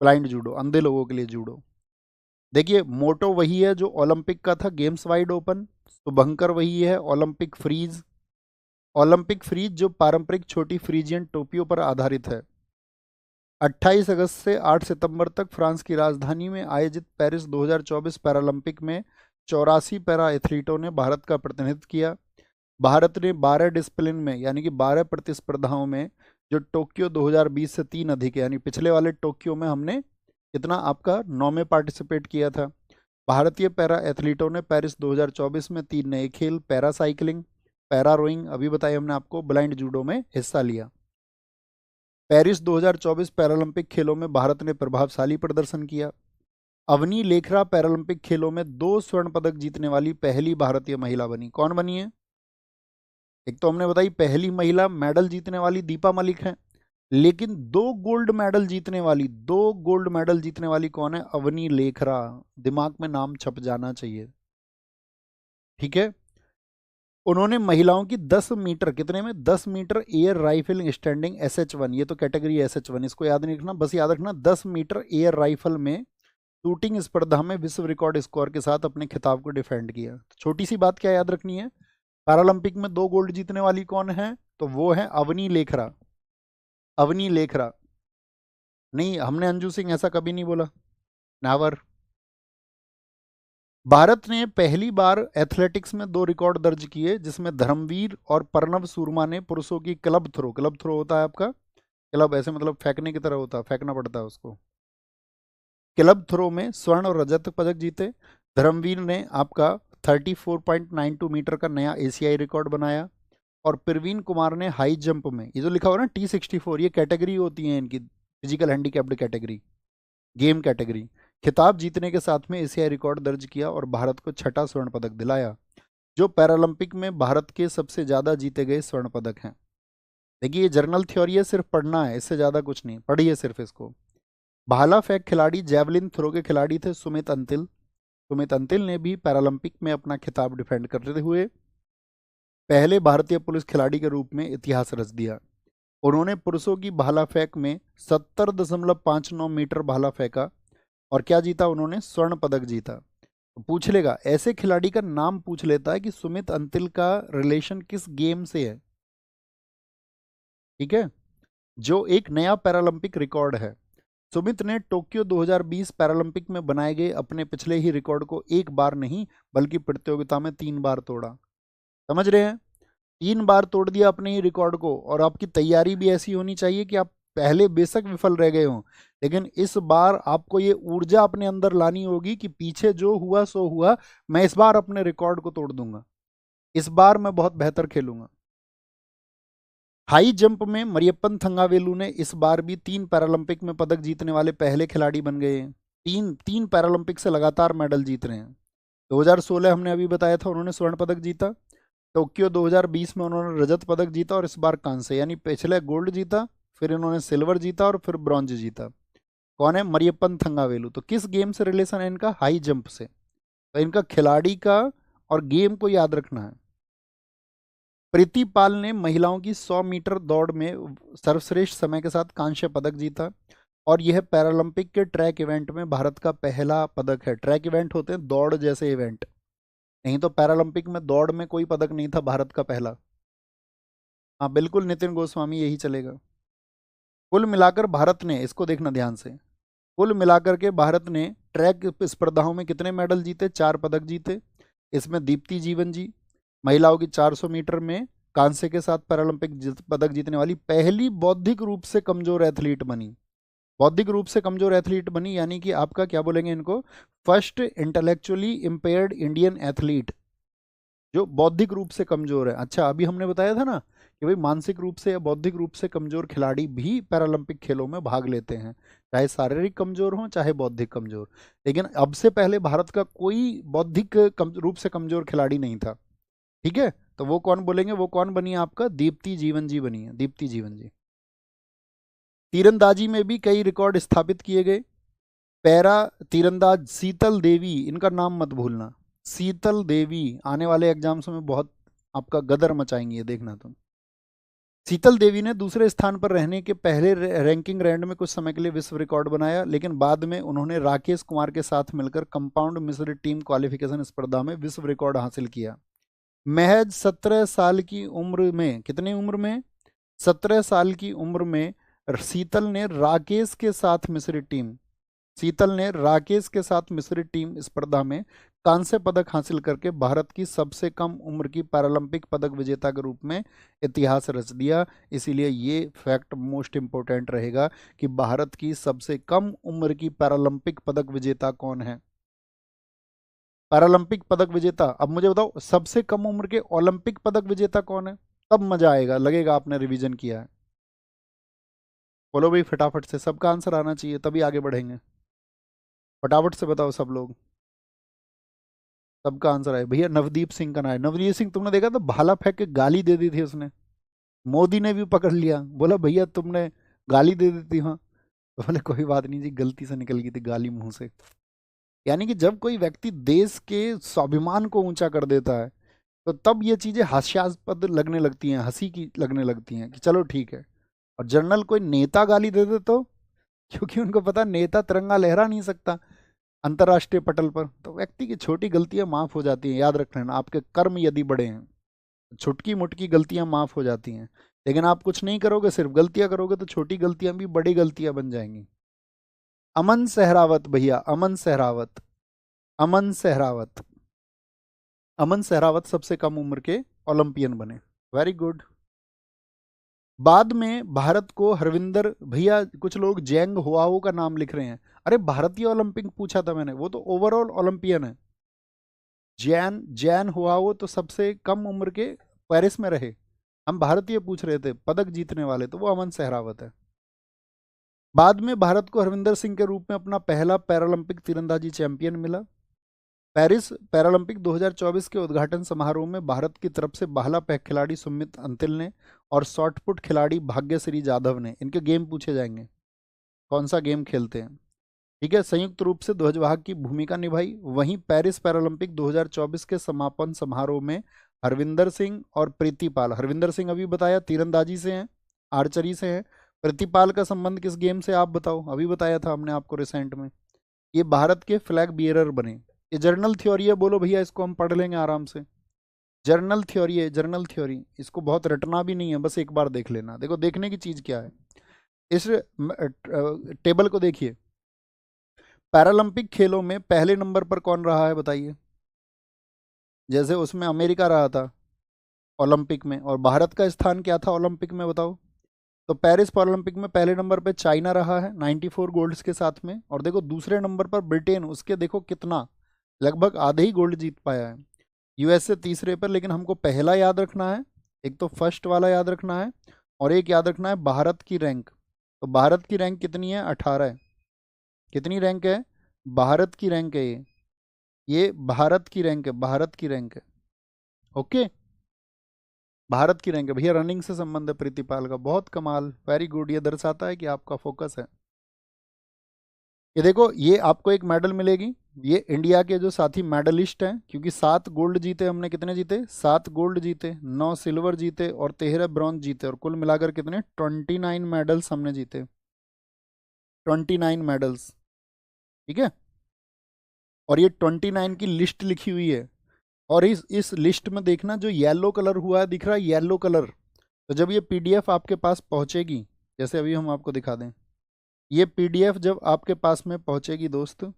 ब्लाइंड जूडो, अंधे लोगों के लिए जूडो। देखिए मोटो वही है जो ओलंपिक का था, गेम्स वाइड ओपन। शुभंकर वही है, ओलंपिक फ्रीज। ओलंपिक फ्रीज जो पारंपरिक छोटी फ्रीजियन टोपियों पर आधारित है। 28 अगस्त से 8 सितंबर तक फ्रांस की राजधानी में आयोजित पेरिस 2024 पैरालंपिक में 84 पैरा एथलीटों ने भारत का प्रतिनिधित्व किया। भारत ने 12 डिसिप्लिन में यानी कि 12 प्रतिस्पर्धाओं में, जो टोक्यो 2020 से 3 अधिक है, यानी पिछले वाले टोक्यो में हमने कितना आपका 9 में पार्टिसिपेट किया था। भारतीय पैरा एथलीटों ने पेरिस 2024 में 3 नए खेल, पैरा साइकिलिंग, पैरा रोइंग, अभी बताया हमने आपको, ब्लाइंड जूडो में हिस्सा लिया। पेरिस 2024 पैरालंपिक खेलों में भारत ने प्रभावशाली प्रदर्शन किया। अवनी लेखरा पैरालंपिक खेलों में 2 स्वर्ण पदक जीतने वाली पहली भारतीय महिला बनी। कौन बनी है? एक तो हमने बताई पहली महिला मेडल जीतने वाली दीपा मलिक है, लेकिन 2 गोल्ड मेडल जीतने वाली कौन है? अवनी लेखरा। दिमाग में नाम छप जाना चाहिए, ठीक है। उन्होंने महिलाओं की 10 मीटर, कितने में? 10 metre air rifle standing SH1, ये तो कैटेगरी SH1, इसको याद नहीं रखना, बस याद रखना 10 मीटर एयर राइफल में शूटिंग स्पर्धा में विश्व रिकॉर्ड स्कोर के साथ अपने खिताब को डिफेंड किया। छोटी सी बात क्या याद रखनी है? पैरालंपिक में 2 गोल्ड जीतने वाली कौन है? तो वो है अवनी लेखरा। अवनी लेखरा। नहीं, हमने अंजू सिंह ऐसा कभी नहीं बोला, नेवर। भारत ने पहली बार एथलेटिक्स में 2 रिकॉर्ड दर्ज किए, जिसमें धर्मवीर और प्रणव सुरमा ने पुरुषों की क्लब थ्रो होता है आपका, क्लब ऐसे मतलब फेंकने की तरह होता है, फेंकना पड़ता है उसको, क्लब थ्रो में स्वर्ण और रजत पदक जीते। धर्मवीर ने आपका 34.92 मीटर का नया एशियाई रिकॉर्ड बनाया। और प्रवीण कुमार ने हाई जंप में, ये जो लिखा हुआ ना T64, ये कैटेगरी होती है इनकी, physical handicapped category, game category, खिताब जीतने के साथ में एशियाई रिकॉर्ड दर्ज किया और भारत को 6ठा स्वर्ण पदक दिलाया, जो पैरालंपिक में भारत के सबसे ज़्यादा जीते गए स्वर्ण पदक हैं। देखिए ये जर्नल थ्योरी है, सिर्फ पढ़ना है, इससे ज़्यादा कुछ नहीं, पढ़िए सिर्फ इसको। भाला फेंक खिलाड़ी, जैवलिन थ्रो के खिलाड़ी थे सुमित अंतिल। सुमित अंतिल ने भी पैरालंपिक में अपना खिताब डिफेंड करते हुए पहले भारतीय पुलिस खिलाड़ी के रूप में इतिहास रच दिया। उन्होंने पुरुषों की भाला फेंक में 70.59 मीटर भाला फेंका और क्या जीता उन्होंने? स्वर्ण पदक जीता। तो पूछ लेगा, ऐसे खिलाड़ी का नाम पूछ लेता है कि सुमित अंतिल का रिलेशन किस गेम से है, ठीक है, जो एक नया पैरालंपिक रिकॉर्ड है। सुमित ने टोक्यो 2020 पैरालंपिक में बनाए गए अपने पिछले ही रिकॉर्ड को एक बार नहीं बल्कि प्रतियोगिता में 3 बार तोड़ा। समझ रहे हैं? 3 बार तोड़ दिया अपने ही रिकॉर्ड को। और आपकी तैयारी भी ऐसी होनी चाहिए कि आप पहले बेशक विफल रह गए हों, लेकिन इस बार आपको ये ऊर्जा अपने अंदर लानी होगी कि पीछे जो हुआ सो हुआ, मैं इस बार अपने रिकॉर्ड को तोड़ दूंगा, इस बार मैं बहुत बेहतर खेलूंगा। हाई जंप में मरियप्पन थंगावेलू ने इस बार भी 3 पैरालंपिक में पदक जीतने वाले पहले खिलाड़ी बन गए हैं। तीन तीन पैरालंपिक से लगातार मेडल जीत रहे हैं। 2016 हमने अभी बताया था उन्होंने स्वर्ण पदक जीता, टोक्यो 2020 में उन्होंने रजत पदक जीता और इस बार कांस्य, यानी पिछले गोल्ड जीता, फिर इन्होंने सिल्वर जीता और फिर ब्रॉन्ज जीता। कौन है? मरियप्पन थंगावेलू। तो किस गेम से रिलेशन है इनका? हाई जंप से। तो इनका खिलाड़ी का और गेम को याद रखना है। प्रीति पाल ने महिलाओं की 100 मीटर दौड़ में सर्वश्रेष्ठ समय के साथ कांस्य पदक जीता और यह पैरालंपिक के ट्रैक इवेंट में भारत का पहला पदक है। ट्रैक इवेंट होते हैं दौड़ जैसे इवेंट, नहीं तो पैरालंपिक में दौड़ में कोई पदक नहीं था भारत का पहला। हाँ बिल्कुल नितिन गोस्वामी, यही चलेगा। कुल मिलाकर भारत ने, इसको देखना ध्यान से, कुल मिलाकर के भारत ने ट्रैक स्पर्धाओं में कितने मेडल जीते? 4 पदक जीते। इसमें दीप्ति जीवन जी महिलाओं की 400 मीटर में कांस्य के साथ पैरालंपिक पदक जीतने वाली पहली बौद्धिक रूप से कमजोर एथलीट बनी। बौद्धिक रूप से कमजोर एथलीट बनी यानी कि आपका क्या बोलेंगे इनको? First intellectually impaired Indian athlete, जो बौद्धिक रूप से कमजोर है। अच्छा अभी हमने बताया था ना कि भाई मानसिक रूप से या बौद्धिक रूप से कमजोर खिलाड़ी भी पैरालंपिक खेलों में भाग लेते हैं, चाहे शारीरिक कमजोर हो चाहे बौद्धिक कमजोर। लेकिन अब से पहले भारत का कोई बौद्धिक रूप से कमजोर खिलाड़ी नहीं था, ठीक है। तो वो कौन बोलेंगे? वो कौन बनी है आपका? दीप्ति जीवन जी बनी है, दीप्ति जीवन जी। तीरंदाजी में भी कई रिकॉर्ड स्थापित किए गए। पैरा तीरंदाज शीतल देवी, इनका नाम मत भूलना, शीतल देवी आने वाले एग्जाम्स में बहुत आपका गदर मचाएंगी, ये देखना तुम। शीतल देवी ने दूसरे स्थान पर रहने के पहले रैंकिंग रैंड में कुछ समय के लिए विश्व रिकॉर्ड बनाया, लेकिन बाद में उन्होंने राकेश कुमार के साथ मिलकर कंपाउंड मिश्र टीम क्वालिफिकेशन स्पर्धा में विश्व रिकॉर्ड हासिल किया। महज 17 साल की उम्र में, कितनी उम्र में, 17 साल की उम्र में शीतल ने राकेश के साथ मिस्री टीम स्पर्धा में कांस्य पदक हासिल करके भारत की सबसे कम उम्र की पैरालंपिक पदक विजेता के रूप में इतिहास रच दिया। इसीलिए ये फैक्ट मोस्ट इंपोर्टेंट रहेगा कि भारत की सबसे कम उम्र की पैरालंपिक पदक विजेता कौन है। पैरालंपिक पदक विजेता, अब मुझे बताओ सबसे कम उम्र के ओलंपिक पदक विजेता कौन है, तब मजा आएगा, लगेगा आपने रिवीजन किया है। बोलो भाई फटाफट से, सबका आंसर आना चाहिए तभी आगे बढ़ेंगे। फटाफट से बताओ सब लोग, सबका आंसर है भैया। नवदीप सिंह का नाम है। नवदीप सिंह तुमने देखा था, भाला फेंक के गाली दे दी थी उसने, मोदी ने भी पकड़ लिया, बोला भैया तुमने गाली दे दी थी। हाँ तो बोले कोई बात नहीं जी, गलती से निकल गई थी गाली मुंह से। यानी कि जब कोई व्यक्ति देश के स्वाभिमान को ऊंचा कर देता है तो तब ये चीजें हास्यास्पद लगने लगती हैं, हंसी की लगने लगती हैं कि चलो ठीक है। और जनरल कोई नेता गाली दे दे तो, क्योंकि उनको पता नेता तिरंगा लहरा नहीं सकता अंतर्राष्ट्रीय पटल पर, तो व्यक्ति की छोटी गलतियां माफ हो जाती हैं। याद रख लेना, आपके कर्म यदि बड़े हैं, छुटकी मुटकी गलतियां माफ हो जाती हैं, लेकिन आप कुछ नहीं करोगे, सिर्फ गलतियां करोगे, तो छोटी गलतियां भी बड़ी गलतियां बन जाएंगी। अमन सहरावत भैया, अमन सहरावत, अमन सहरावत, अमन सहरावत सबसे कम उम्र के ओलंपियन बने। Very good. बाद में भारत को हरविंदर भैया, कुछ लोग जेंग हुआओ का नाम लिख रहे हैं। अरे भारतीय ओलंपिक पूछा था मैंने, वो तो ओवरऑल ओलंपियन है। जैन जैन हुआओ तो सबसे कम उम्र के पेरिस में रहे। हम भारतीय पूछ रहे थे पदक जीतने वाले, तो वो अमन सहरावत है। बाद में भारत को हरविंदर सिंह के रूप में अपना पहला पैरालंपिक तीरंदाजी चैंपियन मिला। पेरिस पैरालंपिक 2024 के उद्घाटन समारोह में भारत की तरफ से भाला फेंक खिलाड़ी सुमित अंतिल ने और शॉटपुट खिलाड़ी भाग्यश्री जाधव ने, इनके गेम पूछे जाएंगे, कौन सा गेम खेलते हैं, ठीक है, संयुक्त रूप से ध्वजवाहक की भूमिका निभाई। वहीं पेरिस पैरालंपिक 2024 के समापन समारोह में हरविंदर सिंह और प्रीतिपाल, हरविंदर सिंह अभी बताया तीरंदाजी से हैं, आर्चरी से हैं, प्रीतिपाल का संबंध किस गेम से आप बताओ, अभी बताया था हमने आपको रिसेंट में। ये भारत के फ्लैग बियरर बने। ये जर्नल थ्योरी है, बोलो भैया इसको हम पढ़ लेंगे आराम से। जर्नल थ्योरी है, जर्नल थ्योरी, इसको बहुत रटना भी नहीं है, बस एक बार देख लेना। देखो देखने की चीज क्या है, इस टेबल को देखिए। पैरालंपिक खेलों में पहले नंबर पर कौन रहा है बताइए। जैसे उसमें अमेरिका रहा था ओलंपिक में, और भारत का स्थान क्या था ओलंपिक में बताओ। तो पेरिस ओलंपिक में पहले नंबर पे चाइना रहा है 94 गोल्ड्स के साथ में, और देखो दूसरे नंबर पर ब्रिटेन, उसके देखो कितना, लगभग आधे ही गोल्ड जीत पाया है। यूएसए तीसरे पर, लेकिन हमको पहला याद रखना है, एक तो फर्स्ट वाला याद रखना है, और एक याद रखना है भारत की रैंक। तो भारत की रैंक कितनी है, 18 है। कितनी रैंक है, भारत की रैंक है ये भारत की रैंक है, भारत की रैंक है। ओके, भारत की रैंक है भैया। रनिंग से संबंध है प्रीतिपाल का, बहुत कमाल, वेरी गुड। ये दर्शाता है कि आपका फोकस है। ये देखो, ये आपको एक मेडल मिलेगी, ये इंडिया के जो साथी मेडलिस्ट हैं, क्योंकि 7 गोल्ड जीते हमने, कितने जीते, 7 गोल्ड जीते, 9 सिल्वर जीते और 13 ब्रॉन्ज जीते, और कुल मिलाकर कितने 29 मेडल्स हमने जीते, 29 मेडल्स, ठीक है। और ये 29 की लिस्ट लिखी हुई है, और इस लिस्ट में देखना जो येलो कलर हुआ है, दिख रहा है येलो कलर, तो जब ये पीडीएफ आपके पास पहुंचेगी, जैसे अभी हम आपको दिखा दें, ये पीडीएफ जब आपके पास में पहुंचेगी दोस्त,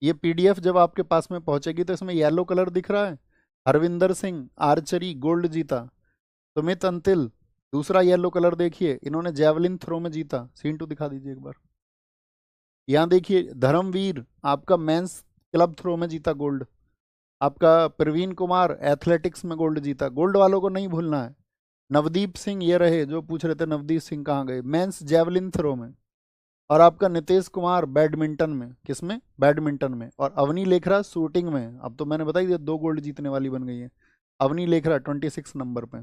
ये पीडीएफ जब आपके पास में पहुंचेगी तो इसमें येलो कलर दिख रहा है, हरविंदर सिंह आर्चरी गोल्ड जीता, सुमित अंतिल दूसरा येलो कलर देखिए, इन्होंने जेवलिन थ्रो में जीता, सीन टू दिखा दीजिए एक बार। यहाँ देखिए धर्मवीर आपका मेंस क्लब थ्रो में जीता गोल्ड, आपका प्रवीण कुमार एथलेटिक्स में गोल्ड जीता, गोल्ड वालों को नहीं भूलना है। नवदीप सिंह ये रहे जो पूछ रहे थे, नवदीप सिंह कहाँ गए, मेंस जेवलिन थ्रो में। और आपका नितेश कुमार बैडमिंटन में, किसमें, बैडमिंटन में। और अवनी लेखरा शूटिंग में, अब तो मैंने बताई दिया 2 गोल्ड जीतने वाली बन गई है अवनी लेखरा 26 नंबर पे।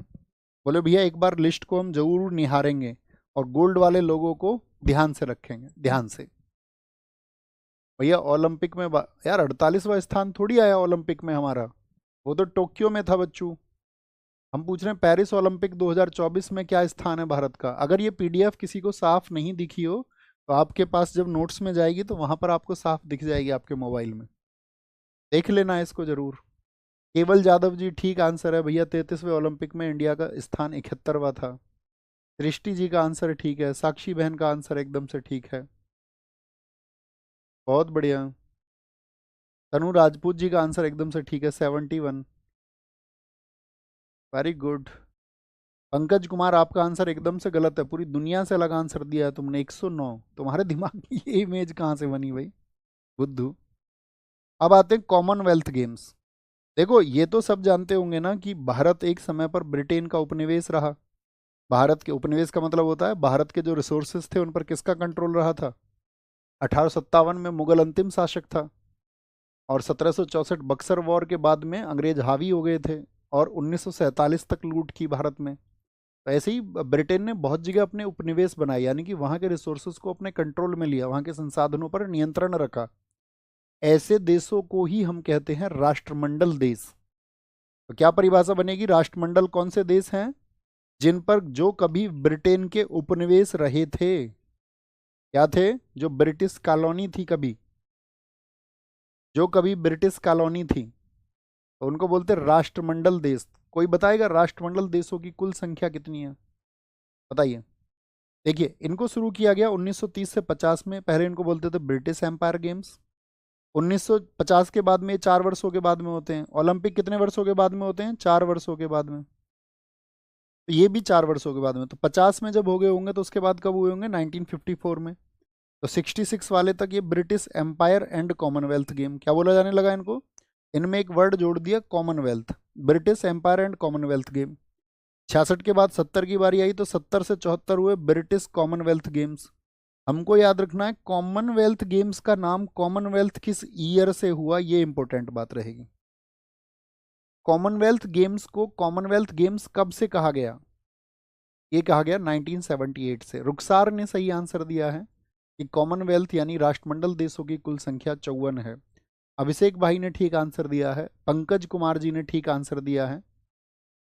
बोले भैया एक बार लिस्ट को हम जरूर निहारेंगे और गोल्ड वाले लोगों को ध्यान से रखेंगे, ध्यान से। भैया ओलंपिक में यार 48वां स्थान थोड़ी आया ओलंपिक में हमारा, वो तो टोक्यो में था बच्चू। हम पूछ रहे हैं पेरिस ओलंपिक 2024 में क्या स्थान है भारत का। अगर ये पीडीएफ किसी को साफ नहीं दिखी हो तो आपके पास जब नोट्स में जाएगी तो वहां पर आपको साफ दिख जाएगी आपके मोबाइल में, देख लेना है इसको जरूर। केवल यादव जी ठीक आंसर है भैया, 33वें ओलंपिक में इंडिया का स्थान 71वां था। सृष्टि जी का आंसर ठीक है, साक्षी बहन का आंसर एकदम से ठीक है, बहुत बढ़िया। तनु राजपूत जी का आंसर एकदम से ठीक है, 71। Very good. पंकज कुमार आपका आंसर एकदम से गलत है, पूरी दुनिया से अलग आंसर दिया है तुमने, 109। तुम्हारे दिमाग में ये इमेज कहाँ से बनी भाई, बुद्धू। अब आते हैं कॉमनवेल्थ गेम्स। देखो ये तो सब जानते होंगे ना कि भारत एक समय पर ब्रिटेन का उपनिवेश रहा। भारत के उपनिवेश का मतलब होता है भारत के जो रिसोर्सेज थे उन पर किसका कंट्रोल रहा था। 1857 में मुगल अंतिम शासक था, और 1764 बक्सर वॉर के बाद में अंग्रेज हावी हो गए थे, और 1947 तक लूट की भारत में। तो ऐसे ही ब्रिटेन ने बहुत जगह अपने उपनिवेश बनाए, यानी कि वहाँ के रिसोर्सेज को अपने कंट्रोल में लिया, वहाँ के संसाधनों पर नियंत्रण रखा। ऐसे देशों को ही हम कहते हैं राष्ट्रमंडल देश। तो क्या परिभाषा बनेगी, राष्ट्रमंडल कौन से देश हैं, जिन पर जो कभी ब्रिटेन के उपनिवेश रहे थे। क्या थे, जो ब्रिटिश कॉलोनी थी कभी, जो कभी ब्रिटिश कॉलोनी थी, तो उनको बोलते राष्ट्रमंडल देश। कोई बताएगा राष्ट्रमंडल देशों की कुल संख्या कितनी है, बताइए। देखिए इनको शुरू किया गया 1930 से 50 में, पहले इनको बोलते थे ब्रिटिश एम्पायर गेम्स। 1950 के बाद में, 4 वर्षों के बाद में होते हैं। ओलंपिक कितने वर्षों के बाद में होते हैं, 4 वर्षों के बाद में। तो ये भी 4 वर्षों के बाद में, तो 50 में जब हो गए होंगे तो उसके बाद कब हुए होंगे, 1954 में। तो 66 वाले तक ये British Empire and Commonwealth game, क्या बोला जाने लगा इनको, इनमें एक वर्ड जोड़ दिया Commonwealth, British Empire and Commonwealth game. 66 के बाद 70 की बारी आई तो 70 से 74 हुए ब्रिटिश कॉमनवेल्थ गेम्स। हमको याद रखना है कॉमनवेल्थ गेम्स का नाम कॉमनवेल्थ किस ईयर से हुआ, ये इंपॉर्टेंट बात रहेगी। कॉमनवेल्थ गेम्स को कॉमनवेल्थ गेम्स कब से कहा गया, ये कहा गया 1978 से। रुखसार ने सही आंसर दिया है कि कॉमनवेल्थ यानी राष्ट्रमंडल देशों की कुल संख्या 54 है। अभिषेक भाई ने ठीक आंसर दिया है, पंकज कुमार जी ने ठीक आंसर दिया है,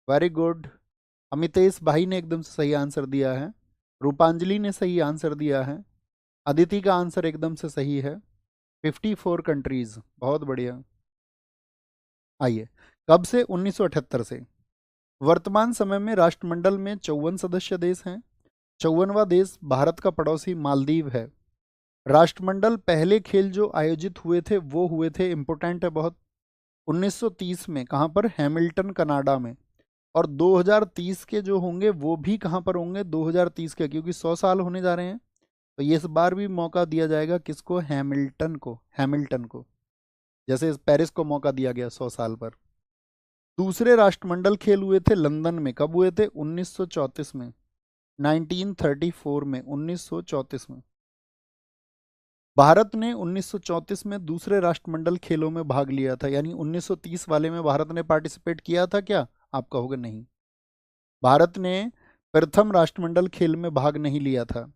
वेरी गुड। अमितेश भाई ने एकदम से सही आंसर दिया है, रूपांजलि ने सही आंसर दिया है, अदिति का आंसर एकदम से सही है, 54 कंट्रीज, बहुत बढ़िया। आइए, कब से, 1978 से। वर्तमान समय में राष्ट्रमंडल में 54 सदस्य देश हैं। 54वां देश भारत का पड़ोसी मालदीव है। राष्ट्रमंडल पहले खेल जो आयोजित हुए थे वो हुए थे, इंपोर्टेंट है बहुत, 1930 में। कहाँ पर, हैमिल्टन कनाडा में। और 2030 के जो होंगे वो भी कहाँ पर होंगे, 2030 के, क्योंकि 100 साल होने जा रहे हैं। तो ये इस बार भी मौका दिया जाएगा किसको, हैमिल्टन को, हैमिल्टन को, जैसे पेरिस को मौका दिया गया 100 साल पर। दूसरे राष्ट्रमंडल खेल हुए थे लंदन में, कब हुए थे, 1934 में, 1934 में, 1934 में। भारत ने 1934 में दूसरे राष्ट्रमंडल खेलों में भाग लिया था, यानी 1930 वाले में भारत ने पार्टिसिपेट किया था क्या, आप कहोगे नहीं। भारत ने प्रथम राष्ट्रमंडल खेल में भाग नहीं लिया था,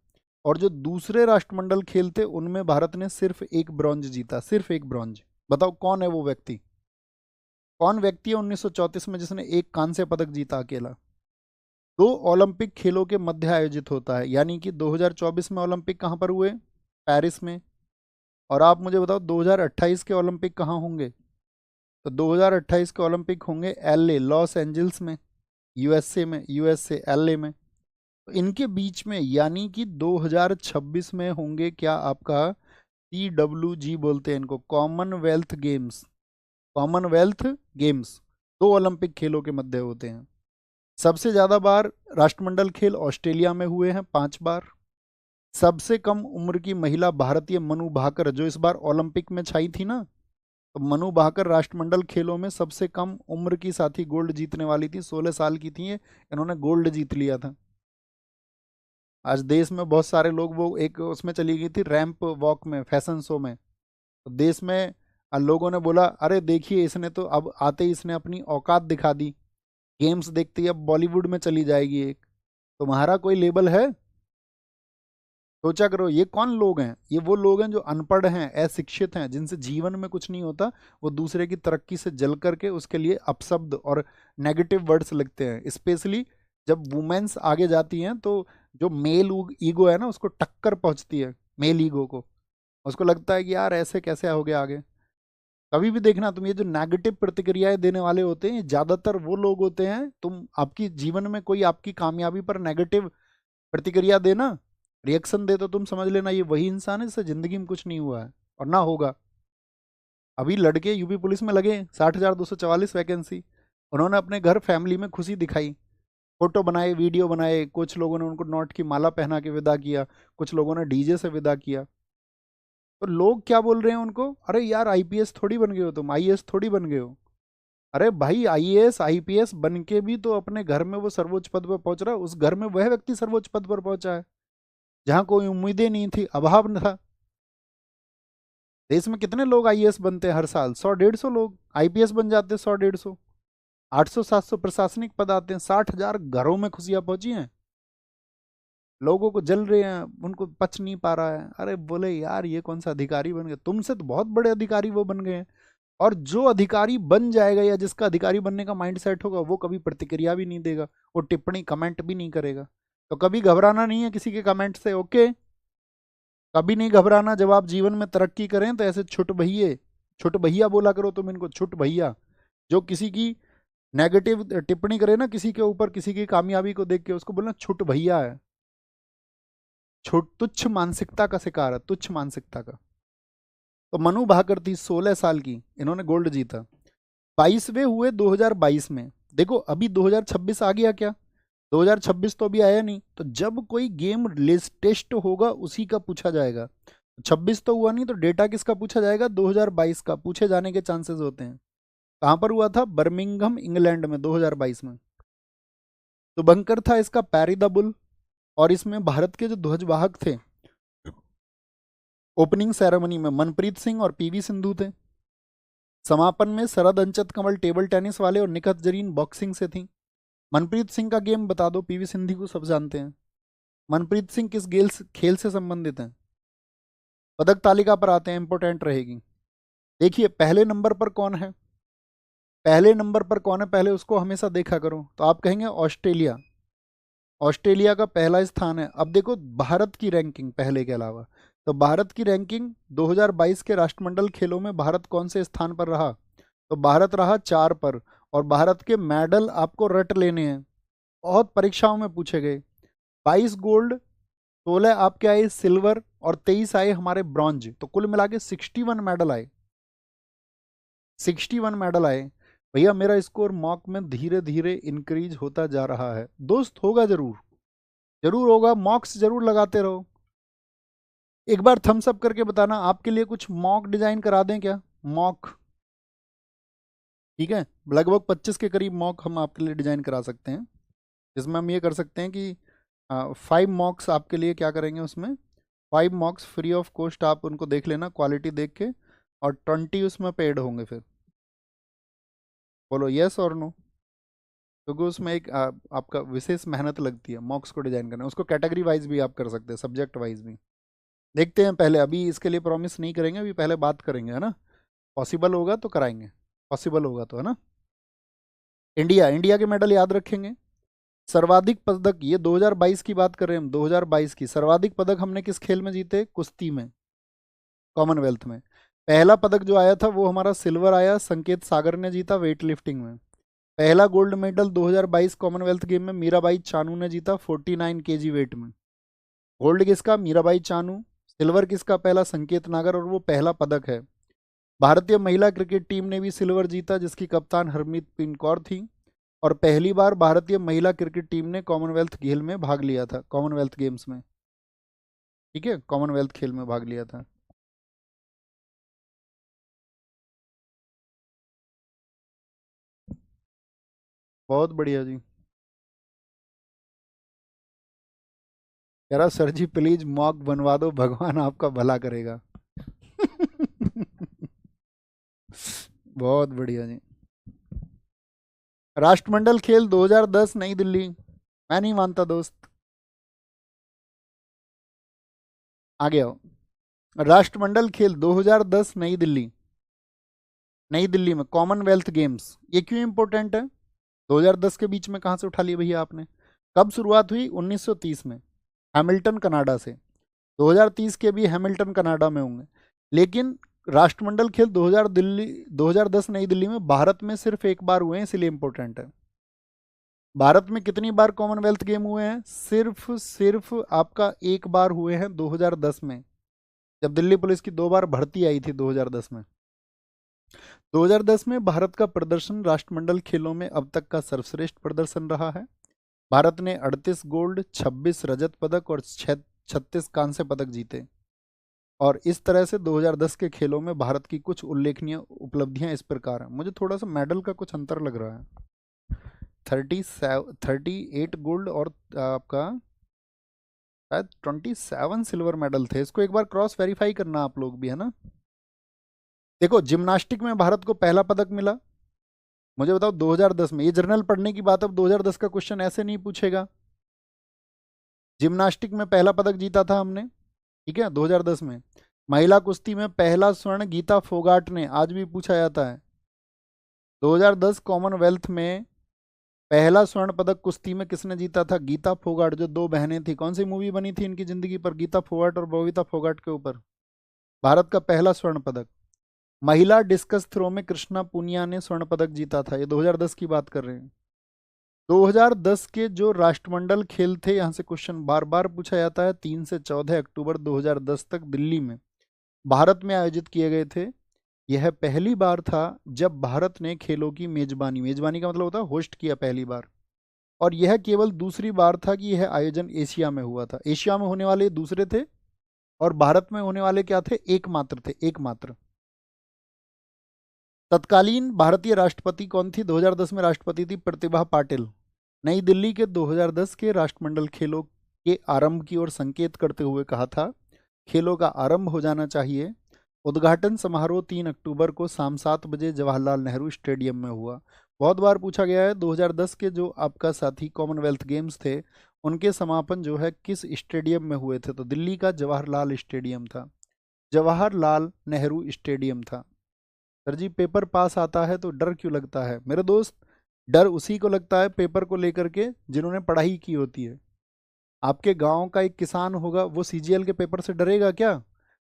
और जो दूसरे राष्ट्रमंडल खेल थे उनमें भारत ने सिर्फ एक ब्रॉन्ज जीता, सिर्फ एक ब्रॉन्ज। बताओ कौन है वो व्यक्ति, कौन व्यक्ति है 1934 में जिसने एक कांस्य पदक जीता अकेला। 2 ओलंपिक खेलों के मध्य आयोजित होता है, यानी कि 2024 में ओलंपिक कहाँ पर हुए, पेरिस में। और आप मुझे बताओ 2028 के ओलंपिक कहाँ होंगे, तो 2028 के ओलंपिक होंगे एलए, लॉस एंजल्स में, यूएसए में, यूएसए एलए में। तो इनके बीच में, यानी कि 2026 में होंगे क्या, आपका CWG बोलते हैं इनको, Commonwealth games. Commonwealth games 2 Olympic खेलों के मध्य होते हैं। सबसे ज़्यादा बार राष्ट्रमंडल खेल ऑस्ट्रेलिया में हुए हैं, 5 बार। सबसे कम उम्र की महिला भारतीय मनु भाकर, जो इस बार ओलंपिक में छाई थी ना, तो मनु भाकर राष्ट्रमंडल खेलों में सबसे कम उम्र की साथी गोल्ड जीतने वाली थी, 16 साल की थी ये, इन्होंने गोल्ड जीत लिया था। आज देश में बहुत सारे लोग, वो एक उसमें चली गई थी रैंप वॉक में, फैशन शो में, तो देश में लोगों ने बोला अरे देखिए इसने तो अब आते ही इसने अपनी औकात दिखा दी, गेम्स देखती है अब बॉलीवुड में चली जाएगी एक। तुम्हारा कोई लेबल है, सोचा करो ये कौन लोग हैं, ये वो लोग हैं जो अनपढ़ हैं, अशिक्षित हैं, जिनसे जीवन में कुछ नहीं होता। वो दूसरे की तरक्की से जल करके उसके लिए अपशब्द और नेगेटिव वर्ड्स लिखते हैं। स्पेशली जब वुमेन्स आगे जाती हैं तो जो मेल ईगो है ना उसको टक्कर पहुंचती है, मेल ईगो को। उसको लगता है कि यार ऐसे कैसे हो गया आगे। कभी भी देखना तुम, ये जो नेगेटिव प्रतिक्रियाएं देने वाले होते हैं ये ज्यादातर वो लोग होते हैं, तुम आपकी जीवन में कोई आपकी कामयाबी पर नेगेटिव प्रतिक्रिया देना, रिएक्शन दे, तो तुम समझ लेना ये वही इंसान है जिससे जिंदगी में कुछ नहीं हुआ है और ना होगा। अभी लड़के यूपी पुलिस में लगे, 60,244 वैकेंसी। उन्होंने अपने घर फैमिली में खुशी दिखाई, फोटो बनाए, वीडियो बनाए, कुछ लोगों ने उनको नोट की माला पहना के विदा किया, कुछ लोगों ने डीजे से विदा किया। तो लोग क्या बोल रहे हैं उनको, अरे यार आईपीएस थोड़ी बन गए हो तुम, आईएएस थोड़ी बन गए हो। अरे भाई आईएएस आईपीएस बन के भी तो अपने घर में वो सर्वोच्च पद पर पहुंच रहा है, उस घर में वह व्यक्ति सर्वोच्च पद पर पहुंचा है जहां कोई उम्मीदें नहीं थी, अभाव न था। देश में कितने लोग आईएएस बनते हैं हर साल, 100-150 लोग आईपीएस बन जाते हैं, 100-150। 800-700 प्रशासनिक पद आते हैं, 60,000 घरों में खुशियां पहुंची हैं। लोगों को जल रहे हैं, उनको पच नहीं पा रहा है। अरे बोले यार ये कौन सा अधिकारी बन गए, तुमसे तो बहुत बड़े अधिकारी वो बन गए हैं। और जो अधिकारी बन जाएगा या जिसका अधिकारी बनने का माइंड सेट होगा वो कभी प्रतिक्रिया भी नहीं देगा, वो टिप्पणी कमेंट भी नहीं करेगा। तो कभी घबराना नहीं है किसी के कमेंट से, ओके। कभी नहीं घबराना, जब आप जीवन में तरक्की करें तो ऐसे छुट भैया बोला करो तुम इनको, छुट भैया। जो किसी की नेगेटिव टिप्पणी करे ना किसी के ऊपर, किसी की कामयाबी को देख के, उसको बोलना छुट भैया है। छोट तुच्छ मानसिकता का शिकार है, तुच्छ मानसिकता का। तो मनु भाकर थी 16 साल की, इन्होंने गोल्ड जीता। 22वें हुए 2022 में। देखो अभी 2026 आ गया क्या, 2026 तो अभी आया नहीं। तो जब कोई गेम लेटेस्ट होगा उसी का पूछा जाएगा। 26 तो हुआ नहीं तो डेटा किसका पूछा जाएगा, 2022 का पूछे जाने के चांसेस होते हैं। कहाँ पर हुआ था, बर्मिंघम इंग्लैंड में 2022 में। तो बंकर था इसका पैरी द बुल। और इसमें भारत के जो ध्वजवाहक थे ओपनिंग सेरेमनी में, मनप्रीत सिंह और पीवी सिंधु थे। समापन में शरद अंचत कमल टेबल टेनिस वाले और निखत जरीन बॉक्सिंग से थी। मनप्रीत सिंह का गेम बता दो, पीवी सिंधु को सब जानते हैं। मनप्रीत सिंह किस खेल से संबंधित हैं, पदक तालिका पर आते हैं, इंपॉर्टेंट रहेगी। देखिए पहले नंबर पर कौन है, पहले नंबर पर कौन है पहले उसको हमेशा देखा करो। तो आप कहेंगे ऑस्ट्रेलिया, ऑस्ट्रेलिया का पहला स्थान है। अब देखो भारत की रैंकिंग पहले के अलावा, तो भारत की रैंकिंग 2022 के राष्ट्रमंडल खेलों में भारत कौन से स्थान पर रहा, तो भारत रहा 4 पर। और भारत के मेडल आपको रट लेने हैं, बहुत परीक्षाओं में पूछे गए। 22 गोल्ड, 16 आपके आए सिल्वर और 23 आए हमारे ब्रॉन्ज, तो कुल मिला के 61 मेडल आए, 61 मेडल आए। भैया मेरा स्कोर मॉक में धीरे धीरे इंक्रीज होता जा रहा है दोस्त, होगा जरूर, जरूर होगा, मॉक्स जरूर लगाते रहो। एक बार थम्स अप करके बताना, आपके लिए कुछ मॉक डिजाइन करा दें क्या, मॉक। ठीक है, लगभग 25 के करीब मॉक हम आपके लिए डिजाइन करा सकते हैं, जिसमें हम ये कर सकते हैं कि 5 मॉक्स आपके लिए क्या करेंगे उसमें, 5 मॉक्स फ्री ऑफ कॉस्ट, आप उनको देख लेना क्वालिटी देख के, और 20 उसमें पेड होंगे फिर। बोलो यस और नो। क्योंकि उसमें एक आपका विशेष मेहनत लगती है मॉक्स को डिजाइन करना, उसको कैटेगरी वाइज भी आप कर सकते हैं, सब्जेक्ट वाइज भी। देखते हैं पहले, अभी इसके लिए प्रॉमिस नहीं करेंगे, अभी पहले बात करेंगे, है ना। पॉसिबल होगा तो कराएंगे, पॉसिबल होगा तो, है ना। इंडिया, इंडिया के मेडल याद रखेंगे। सर्वाधिक पदक, ये 2022 की बात कर रहे हैं हम, 2022 की सर्वाधिक पदक हमने किस खेल में जीते, कुश्ती में, कॉमनवेल्थ में। पहला पदक जो आया था वो हमारा सिल्वर आया, संकेत सागर ने जीता वेट लिफ्टिंग में। पहला गोल्ड मेडल 2022 कॉमनवेल्थ गेम में मीराबाई चानू ने जीता 49 केजी वेट में। गोल्ड किसका, मीराबाई चानू। सिल्वर किसका, पहला संकेत नागर, और वो पहला पदक है। भारतीय महिला क्रिकेट टीम ने भी सिल्वर जीता, जिसकी कप्तान हरमीत कौर थी। और पहली बार भारतीय महिला क्रिकेट टीम ने कॉमनवेल्थ खेल में भाग लिया था, कॉमनवेल्थ गेम्स में। ठीक है, कॉमनवेल्थ खेल में भाग लिया था। बहुत बढ़िया जी। कह रहा सर जी प्लीज मॉक बनवा दो, भगवान आपका भला करेगा। बहुत बढ़िया जी। राष्ट्रमंडल खेल 2010 नई दिल्ली, मैं नहीं मानता दोस्त। आगे आओ। राष्ट्रमंडल खेल 2010 नई दिल्ली, नई दिल्ली में कॉमनवेल्थ गेम्स, ये क्यों इंपॉर्टेंट है? 2010 के बीच में कहाँ से उठा लिया भैया आपने? कब शुरुआत हुई? 1930 में, हैमिल्टन कनाडा से। 2030 के भी हैमिल्टन कनाडा में होंगे। लेकिन राष्ट्रमंडल खेल 2010 नई दिल्ली में भारत में सिर्फ एक बार हुए हैं, इसलिए इंपॉर्टेंट है। भारत में कितनी बार कॉमनवेल्थ गेम हुए हैं? सिर्फ सिर्फ आपका एक बार हुए हैं, 2010 में, जब दिल्ली पुलिस की 2 बार भर्ती आई थी 2010 में। 2010 में भारत का प्रदर्शन राष्ट्रमंडल खेलों में अब तक का सर्वश्रेष्ठ प्रदर्शन रहा है। भारत ने 38 गोल्ड, 26 रजत पदक और 36 कांस्य पदक जीते। और इस तरह से 2010 के खेलों में भारत की कुछ उल्लेखनीय उपलब्धियां इस प्रकार हैं। मुझे थोड़ा सा मेडल का कुछ अंतर लग रहा है। 38 गोल्ड और आपका शायद 27 सिल्वर मेडल थे। इसको एक बार क्रॉस वेरीफाई करना आप लोग भी, है ना। देखो, जिम्नास्टिक में भारत को पहला पदक मिला। मुझे बताओ 2010 में, ये जर्नल पढ़ने की बात, अब 2010 का क्वेश्चन ऐसे नहीं पूछेगा। जिम्नास्टिक में पहला पदक जीता था हमने, ठीक है, 2010 में। महिला कुश्ती में पहला स्वर्ण गीता फोगाट ने, आज भी पूछा जाता है। 2010 कॉमनवेल्थ में पहला स्वर्ण पदक कुश्ती में किसने जीता था? गीता फोगाट, जो 2 बहनें थी। कौन सी मूवी बनी थी इनकी जिंदगी पर? गीता फोगाट और बबीता फोगाट के ऊपर। भारत का पहला स्वर्ण पदक। महिला डिस्कस थ्रो में कृष्णा पुनिया ने स्वर्ण पदक जीता था। ये 2010 की बात कर रहे हैं। 2010 के जो राष्ट्रमंडल खेल थे, यहाँ से क्वेश्चन बार बार पूछा जाता है, 3 से 14 अक्टूबर 2010 तक दिल्ली में भारत में आयोजित किए गए थे। यह पहली बार था जब भारत ने खेलों की मेजबानी, मेजबानी का मतलब होता है होस्ट किया पहली बार। और यह केवल दूसरी बार था कि यह आयोजन एशिया में हुआ था। एशिया में होने वाले दूसरे थे और भारत में होने वाले क्या थे? एकमात्र थे, एकमात्र। तत्कालीन भारतीय राष्ट्रपति कौन थी? 2010 में राष्ट्रपति थी प्रतिभा पाटिल। नई दिल्ली के 2010 के राष्ट्रमंडल खेलों के आरंभ की ओर संकेत करते हुए कहा था, खेलों का आरंभ हो जाना चाहिए। उद्घाटन समारोह 3 अक्टूबर को शाम 7 बजे जवाहरलाल नेहरू स्टेडियम में हुआ। बहुत बार पूछा गया है, 2010 के जो आपका साथी कॉमनवेल्थ गेम्स थे, उनके समापन जो है किस स्टेडियम में हुए थे? तो दिल्ली का जवाहरलाल स्टेडियम था, जवाहरलाल नेहरू स्टेडियम था। सर जी, पेपर पास आता है तो डर क्यों लगता है? मेरे दोस्त, डर उसी को लगता है पेपर को लेकर के जिन्होंने पढ़ाई की होती है। आपके गांव का एक किसान होगा, वो सीजीएल के पेपर से डरेगा क्या?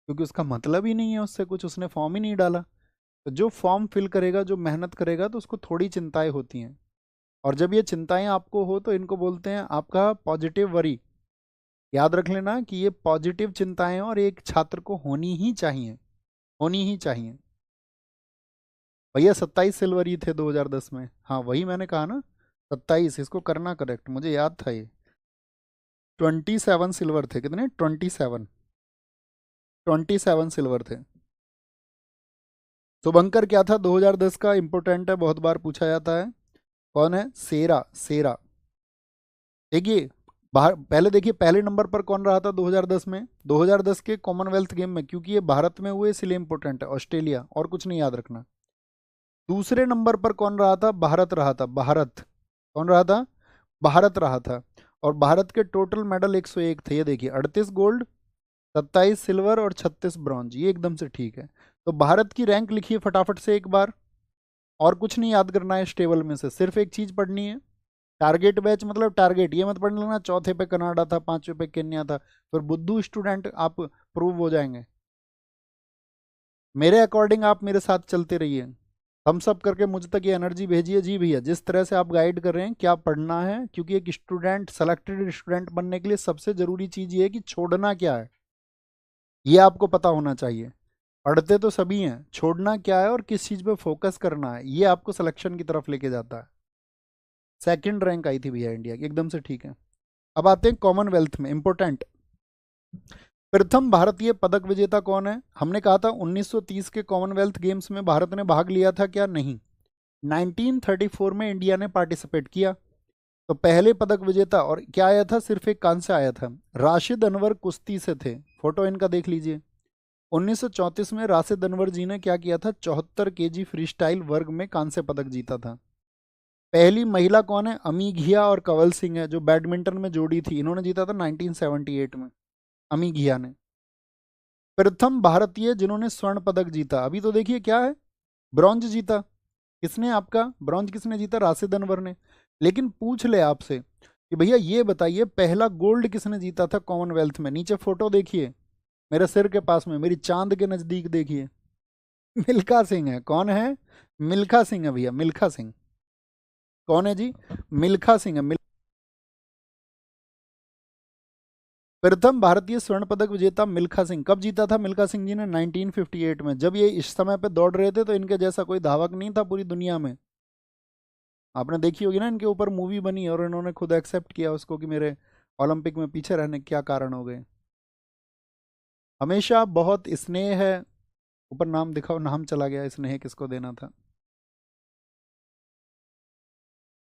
क्योंकि उसका मतलब ही नहीं है उससे कुछ, उसने फॉर्म ही नहीं डाला। तो जो फॉर्म फिल करेगा, जो मेहनत करेगा, तो उसको थोड़ी चिंताएं होती हैं। और जब ये चिंताएं आपको हो तो इनको बोलते हैं आपका पॉजिटिव वरी। याद रख लेना कि ये पॉजिटिव चिंताएं और एक छात्र को होनी ही चाहिए, होनी ही चाहिए। भैया 27 सिल्वर ही थे 2010 में। हाँ, वही मैंने कहा ना, 27। इसको करना करेक्ट, मुझे याद था ये। 27 सिल्वर थे। कितने? 27, 27 सिल्वर थे। शुभंकर क्या था 2010 का? इंपॉर्टेंट है, बहुत बार पूछा जाता है। कौन है? सेरा, सेरा। देखिए, बाहर पहले देखिए, पहले नंबर पर कौन रहा था 2010 में? 2010 के कॉमनवेल्थ गेम में, क्योंकि ये भारत में हुए इसलिए इंपॉर्टेंट है, ऑस्ट्रेलिया, और कुछ नहीं याद रखना। दूसरे नंबर पर कौन रहा था? भारत रहा था, भारत। कौन रहा था? भारत रहा था। और भारत के टोटल मेडल 101 थे। ये देखिए, 38 गोल्ड, 27 सिल्वर और 36 ब्रॉन्ज, ये एकदम से ठीक है। तो भारत की रैंक लिखिए फटाफट से एक बार। और कुछ नहीं याद करना है इस टेबल में से, सिर्फ एक चीज पढ़नी है। टारगेट बैच मतलब टारगेट, ये मत पढ़ लेना चौथे पे कनाडा था, 5वें पे केन्या था, फिर बुद्धू स्टूडेंट आप प्रूव हो जाएंगे। मेरे अकॉर्डिंग आप मेरे साथ चलते रहिए, हम सब करके मुझ तक ये एनर्जी भेजिए। जी भैया, जिस तरह से आप गाइड कर रहे हैं, क्या पढ़ना है, क्योंकि एक स्टूडेंट, सेलेक्टेड स्टूडेंट बनने के लिए सबसे जरूरी चीज ये है कि छोड़ना क्या है, ये आपको पता होना चाहिए। पढ़ते तो सभी हैं, छोड़ना क्या है और किस चीज पे फोकस करना है, ये आपको सिलेक्शन की तरफ लेके जाता है। सेकंड रैंक आई थी भैया इंडिया की, एकदम से ठीक है। अब आते हैं कॉमनवेल्थ में, इंपॉर्टेंट। प्रथम भारतीय पदक विजेता कौन है? हमने कहा था 1930 के कॉमनवेल्थ गेम्स में भारत ने भाग लिया था क्या? नहीं। 1934 में इंडिया ने पार्टिसिपेट किया। तो पहले पदक विजेता, और क्या आया था? सिर्फ एक कांस्य आया था। राशिद अनवर कुश्ती से थे, फोटो इनका देख लीजिए। 1934 में राशिद अनवर जी ने क्या किया था? 74 केजी फ्री स्टाइल वर्ग में कांस्य पदक जीता था। पहली महिला कौन है? अमी घिया और कंवल सिंह है, जो बैडमिंटन में जोड़ी थी, इन्होंने जीता था 1978 में, अमी घिया ने। प्रथम भारतीय जिन्होंने स्वर्ण पदक जीता, अभी तो देखिए क्या है, ब्रॉन्ज जीता। किसने? आपका ब्रॉन्ज किसने जीता? राशिद अनवर ने। लेकिन पूछ ले आपसे कि भैया ये बताइए पहला गोल्ड किसने जीता था कॉमनवेल्थ में? नीचे फोटो देखिए, मेरे सिर के पास में, मेरी चांद के नजदीक देखिए। मिल्खा सिंह है। कौन है? मिल्खा सिंह है भैया, मिल्खा सिंह। कौन है जी? मिल्खा सिंह है। प्रथम भारतीय स्वर्ण पदक विजेता मिल्खा सिंह। कब जीता था मिल्खा सिंह जी ने? 1958 में। जब ये इस समय पे दौड़ रहे थे तो इनके जैसा कोई धावक नहीं था पूरी दुनिया में। आपने देखी होगी ना, इनके ऊपर मूवी बनी और इन्होंने खुद एक्सेप्ट किया उसको कि मेरे ओलंपिक में पीछे रहने के क्या कारण हो गए। हमेशा बहुत स्नेह है। ऊपर नाम दिखाओ, नाम चला गया, स्नेह किसको देना था?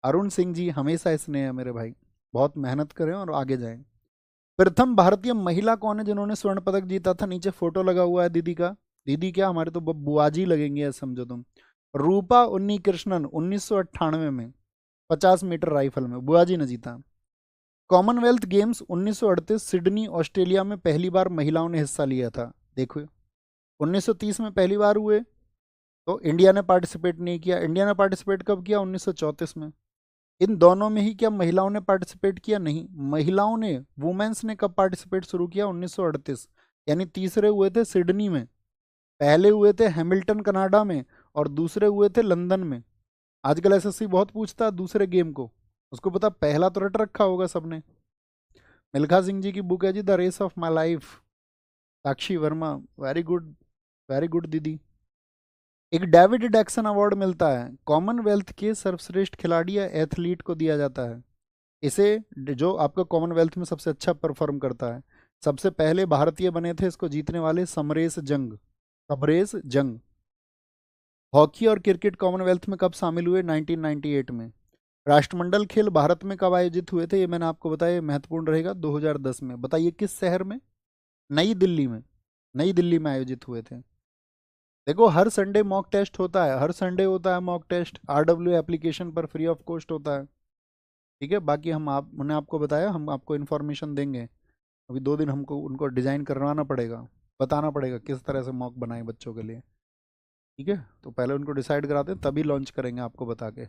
अरुण सिंह जी। हमेशा स्नेह है मेरे भाई, बहुत मेहनत करें और आगे जाएं। प्रथम भारतीय महिला कौन है जिन्होंने स्वर्ण पदक जीता था? नीचे फोटो लगा हुआ है दीदी का। दीदी क्या, हमारे तो बुआजी लगेंगे ऐसा समझो तुम। रूपा उन्नी कृष्णन 1998 में 50 मीटर राइफल में बुआजी ने जीता। कॉमनवेल्थ गेम्स 1938 सिडनी ऑस्ट्रेलिया में पहली बार महिलाओं ने हिस्सा लिया था। देखो 1930 में पहली बार हुए तो इंडिया ने पार्टिसिपेट नहीं किया। इंडिया ने पार्टिसिपेट कब किया? 1934 में। इन दोनों में ही क्या महिलाओं ने पार्टिसिपेट किया? नहीं। महिलाओं ने, वुमेन्स ने कब पार्टिसिपेट शुरू किया? 1938। यानी तीसरे हुए थे सिडनी में, पहले हुए थे हैमिल्टन कनाडा में, और दूसरे हुए थे लंदन में। आजकल एसएससी बहुत पूछता है दूसरे गेम को, उसको पता पहला तो रट रखा होगा सबने। मिल्खा सिंह जी की बुक है जी, the race of my life, Sakshi Verma. Very good, very good दीदी। एक डेविड डैक्सन अवार्ड मिलता है कॉमनवेल्थ के सर्वश्रेष्ठ खिलाड़ी या एथलीट को दिया जाता है। इसे जो आपका कॉमनवेल्थ में सबसे अच्छा परफॉर्म करता है। सबसे पहले भारतीय बने थे इसको जीतने वाले, समरेश जंग। समरेश जंग। हॉकी और क्रिकेट कॉमनवेल्थ में कब शामिल हुए? 1998 में। राष्ट्रमंडल खेल भारत में कब आयोजित हुए थे? ये मैंने आपको बताया, ये महत्वपूर्ण रहेगा। 2010 में। बताइए किस शहर में? नई दिल्ली में। नई दिल्ली में आयोजित हुए थे। देखो हर संडे मॉक टेस्ट होता है, हर संडे होता है मॉक टेस्ट, आरडब्ल्यू एप्लीकेशन पर फ्री ऑफ कॉस्ट होता है। ठीक है, बाकी हमने आपको बताया, हम आपको इन्फॉर्मेशन देंगे। अभी 2 दिन हमको उनको डिज़ाइन करवाना पड़ेगा, बताना पड़ेगा किस तरह से मॉक बनाए बच्चों के लिए। ठीक है, तो पहले उनको डिसाइड कराते हैं तभी लॉन्च करेंगे आपको बता के।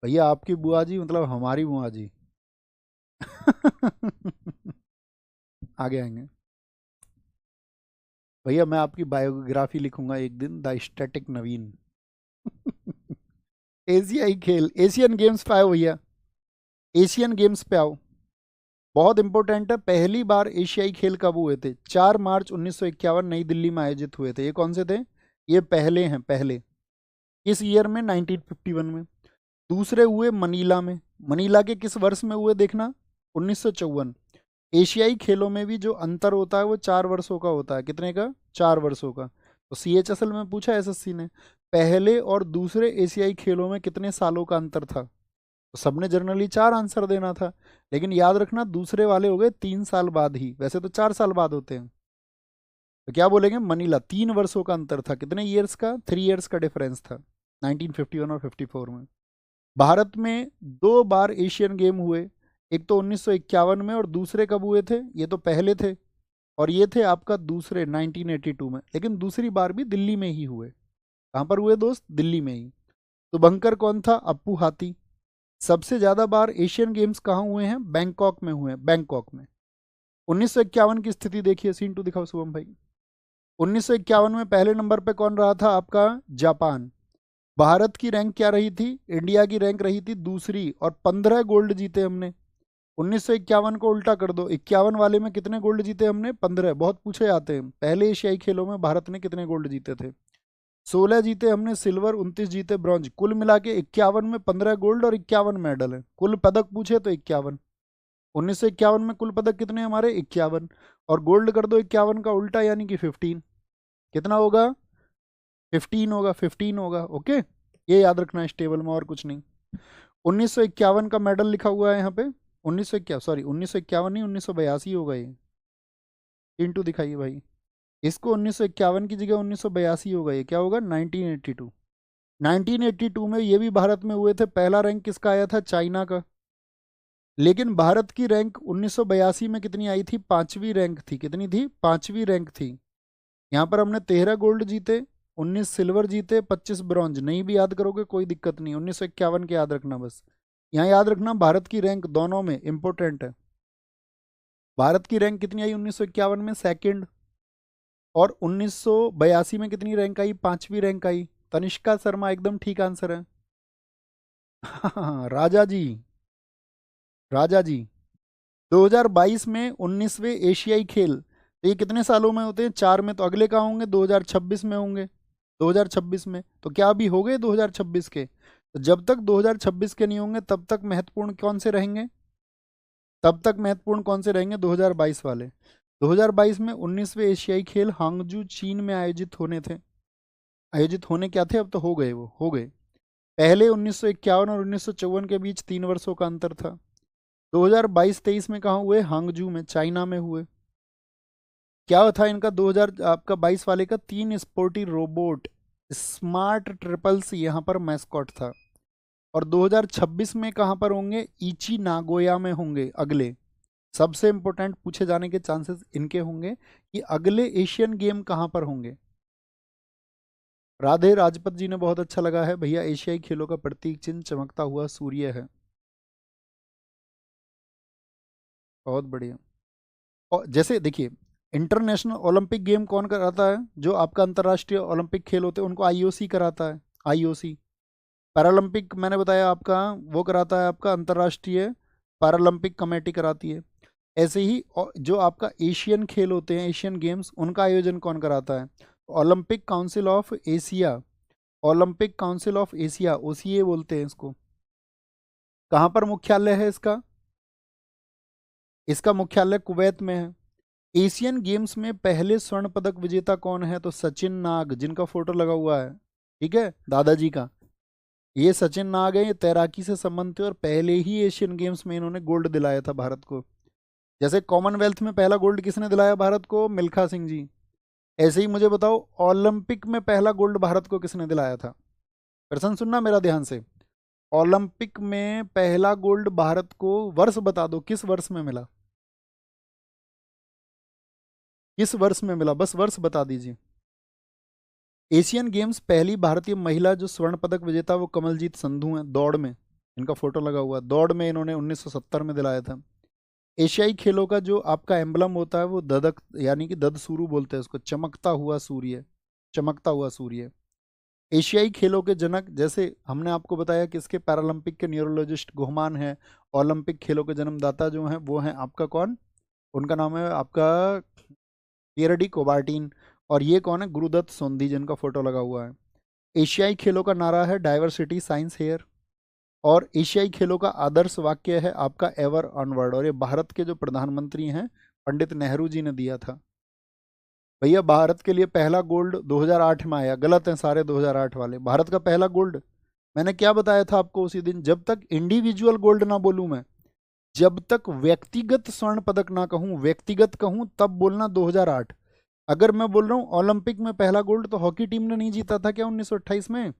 भैया आपकी बुआ जी मतलब हमारी बुआ जी। आगे आएंगे भैया, मैं आपकी बायोग्राफी लिखूंगा एक दिन, द स्टैटिक नवीन। एशियाई खेल, एशियन गेम्स पे आओ भैया, एशियन गेम्स पे आओ। बहुत इंपॉर्टेंट है, पहली बार एशियाई खेल कब हुए थे? 4 मार्च 1951 नई दिल्ली में आयोजित हुए थे। ये कौन से थे? ये पहले हैं, पहले। किस ईयर में? 1951 में। दूसरे हुए मनीला में। मनीला के किस वर्ष में हुए देखना? 1954। एशियाई खेलों में भी जो अंतर होता है वो 4 वर्षों का होता है। कितने का? 4 वर्षों का। तो CHSL में पूछा एसएससी ने, पहले और दूसरे एशियाई खेलों में कितने सालों का अंतर था? तो सबने जनरली 4 आंसर देना था, लेकिन याद रखना दूसरे वाले हो गए 3 साल बाद ही, वैसे तो 4 साल बाद होते हैं। तो क्या बोलेंगे? मनीला 3 वर्षों का अंतर था। कितने ईयर्स का? 3 ईयर्स का डिफरेंस था 1951 और 54 में। भारत में 2 बार एशियन गेम हुए, एक तो 1951 में और दूसरे कब हुए थे? ये तो पहले थे, और ये थे आपका दूसरे 1982 में। लेकिन दूसरी बार भी दिल्ली में ही हुए। कहाँ पर हुए दोस्त? दिल्ली में ही। तो बंकर कौन था? अप्पू हाथी। सबसे ज्यादा बार एशियन गेम्स कहाँ हुए हैं? बैंकॉक में हुए हैं, बैंकॉक में। 1951 की स्थिति देखिए, सीन 2 दिखाओ शुभम भाई। 1951 में पहले नंबर पे कौन रहा था? आपका जापान। भारत की रैंक क्या रही थी? इंडिया की रैंक रही थी दूसरी, और 15 गोल्ड जीते हमने। 1951 को उल्टा कर दो, 51 वाले में कितने गोल्ड जीते हमने? 15। बहुत पूछे जाते हैं पहले एशियाई खेलों में भारत ने कितने गोल्ड जीते थे। 16 जीते हमने सिल्वर, 29 जीते ब्रॉन्ज, कुल मिला के 51 में 15 गोल्ड और 51 मेडल है। कुल पदक पूछे तो 51। 1951 में कुल पदक कितने हमारे? 51। और गोल्ड कर दो 51 का उल्टा, यानी कि 15। कितना होगा? 15 होगा, 15 होगा। ओके, ये याद रखना है इस टेबल में, और कुछ नहीं। 1951 का मेडल लिखा हुआ है यहाँ पे। 1951, सॉरी 1951 नहीं, 1982 होगा ये। इंटू दिखाइए भाई, इसको 1951 की जगह 1982 होगा। ये क्या होगा? 1982। 1982 में ये भी भारत में हुए थे। पहला रैंक किसका आया था? चाइना का। लेकिन भारत की रैंक 1982 में कितनी आई थी? 5वीं रैंक थी। कितनी थी? 5वीं रैंक थी। यहाँ पर हमने 13 गोल्ड जीते, 19 सिल्वर जीते, 25 ब्रॉन्ज। नहीं भी याद करोगे कोई दिक्कत नहीं, 1951 के याद रखना बस। यहाँ याद रखना भारत की रैंक दोनों में इंपॉर्टेंट है। भारत की रैंक कितनी आई 1951 में? सेकंड। और 1982 में कितनी रैंक आई? पांचवी रैंक आई। तनिष्का शर्मा एकदम ठीक आंसर है। राजा जी, राजा जी। 2022 में 19वें एशियाई खेल, तो ये कितने सालों में होते हैं? 4 में। तो अगले कहाँ होंगे? 2026 में होंगे। 2026 में तो क्या अभी हो गए 2026 के? तो जब तक 2026 के नहीं होंगे तब तक महत्वपूर्ण कौन से रहेंगे? तब तक महत्वपूर्ण कौन से रहेंगे? 2022 वाले। 2022 में 19वें एशियाई खेल हांगजू चीन में आयोजित होने थे। आयोजित होने क्या थे? अब तो हो गए, वो हो गए। पहले 1951 और 1954 के बीच 3 वर्षों का अंतर था। 2022-23 में कहाँ हुए? हांगजू में, चाइना में हुए। क्या था इनका 2000 आपका 22 वाले का? 3 स्पोर्टी रोबोट स्मार्ट ट्रिपल्स यहाँ पर मैस्कॉट था। और 2026 में कहाँ पर होंगे? इची नागोया में होंगे। अगले सबसे इंपॉर्टेंट पूछे जाने के चांसेस इनके होंगे कि अगले एशियन गेम कहाँ पर होंगे। राधे राजपत जी ने बहुत अच्छा लगा है भैया, एशियाई खेलों का प्रतीक चिन्ह चमकता हुआ सूर्य है। बहुत बढ़िया। और जैसे देखिए, इंटरनेशनल ओलंपिक गेम कौन कराता है? जो आपका अंतर्राष्ट्रीय ओलंपिक खेल होते हैं उनको आईओसी कराता है। आईओसी। पैरालंपिक मैंने बताया आपका, वो कराता है आपका अंतर्राष्ट्रीय पैरालंपिक कमेटी कराती है। ऐसे ही जो आपका एशियन खेल होते हैं, एशियन गेम्स, उनका आयोजन कौन कराता है? Olympic council of Asia. Olympic council of Asia, OCA बोलते हैं इसको। कहाँ पर मुख्यालय है इसका? इसका मुख्यालय कुवैत में है। एशियन गेम्स में पहले स्वर्ण पदक विजेता कौन है? तो सचिन नाग, जिनका फोटो लगा हुआ है, ठीक है, दादाजी का। ये सचिन नाग है, ये तैराकी से संबंधित है और पहले ही एशियन गेम्स में इन्होंने गोल्ड दिलाया था भारत को। जैसे कॉमनवेल्थ में पहला गोल्ड किसने दिलाया भारत को? मिल्खा सिंह जी। ऐसे ही मुझे बताओ, ओलंपिक में पहला गोल्ड भारत को किसने दिलाया था? प्रश्न सुनना मेरा ध्यान से। ओलंपिक में पहला गोल्ड भारत को वर्ष बता दो, किस वर्ष में मिला? किस वर्ष में मिला? बस वर्ष बता दीजिए। एशियन गेम्स पहली भारतीय महिला जो स्वर्ण पदक विजेता वो कमलजीत संधू हैं, दौड़ में। इनका फोटो लगा हुआ है, दौड़ में इन्होंने 1970 में दिलाया था। एशियाई खेलों का जो आपका एम्बलम होता है वो ददक, यानी कि ददसूरू बोलते हैं उसको, चमकता हुआ सूर्य। चमकता हुआ सूर्य। एशियाई खेलों के जनक, जैसे हमने आपको बताया कि इसके पैरालंपिक के न्यूरोलॉजिस्ट गुहमान है। ओलंपिक खेलों के जन्मदाता जो हैं वो हैं आपका कौन? उनका नाम है आपका पियरडी कोबार्टिन। और ये कौन है? गुरुदत्त सोंधी, जिनका फोटो लगा हुआ है। एशियाई खेलों का नारा है डाइवर्सिटी साइंस हेयर। और एशियाई खेलों का आदर्श वाक्य है आपका एवर ऑनवर्ड। और ये भारत के जो प्रधानमंत्री हैं पंडित नेहरू जी ने दिया था। भैया भारत के लिए पहला गोल्ड 2008 में आया। गलत है सारे 2008 वाले। भारत का पहला गोल्ड, मैंने क्या बताया था आपको उसी दिन, जब तक इंडिविजुअल गोल्ड ना बोलूं मैं, जब तक व्यक्तिगत स्वर्ण पदक ना कहूं, व्यक्तिगत कहूं तब बोलना 2008। अगर मैं बोल रहा हूं ओलंपिक में पहला गोल्ड, तो हॉकी टीम ने नहीं जीता था क्या 1928 में?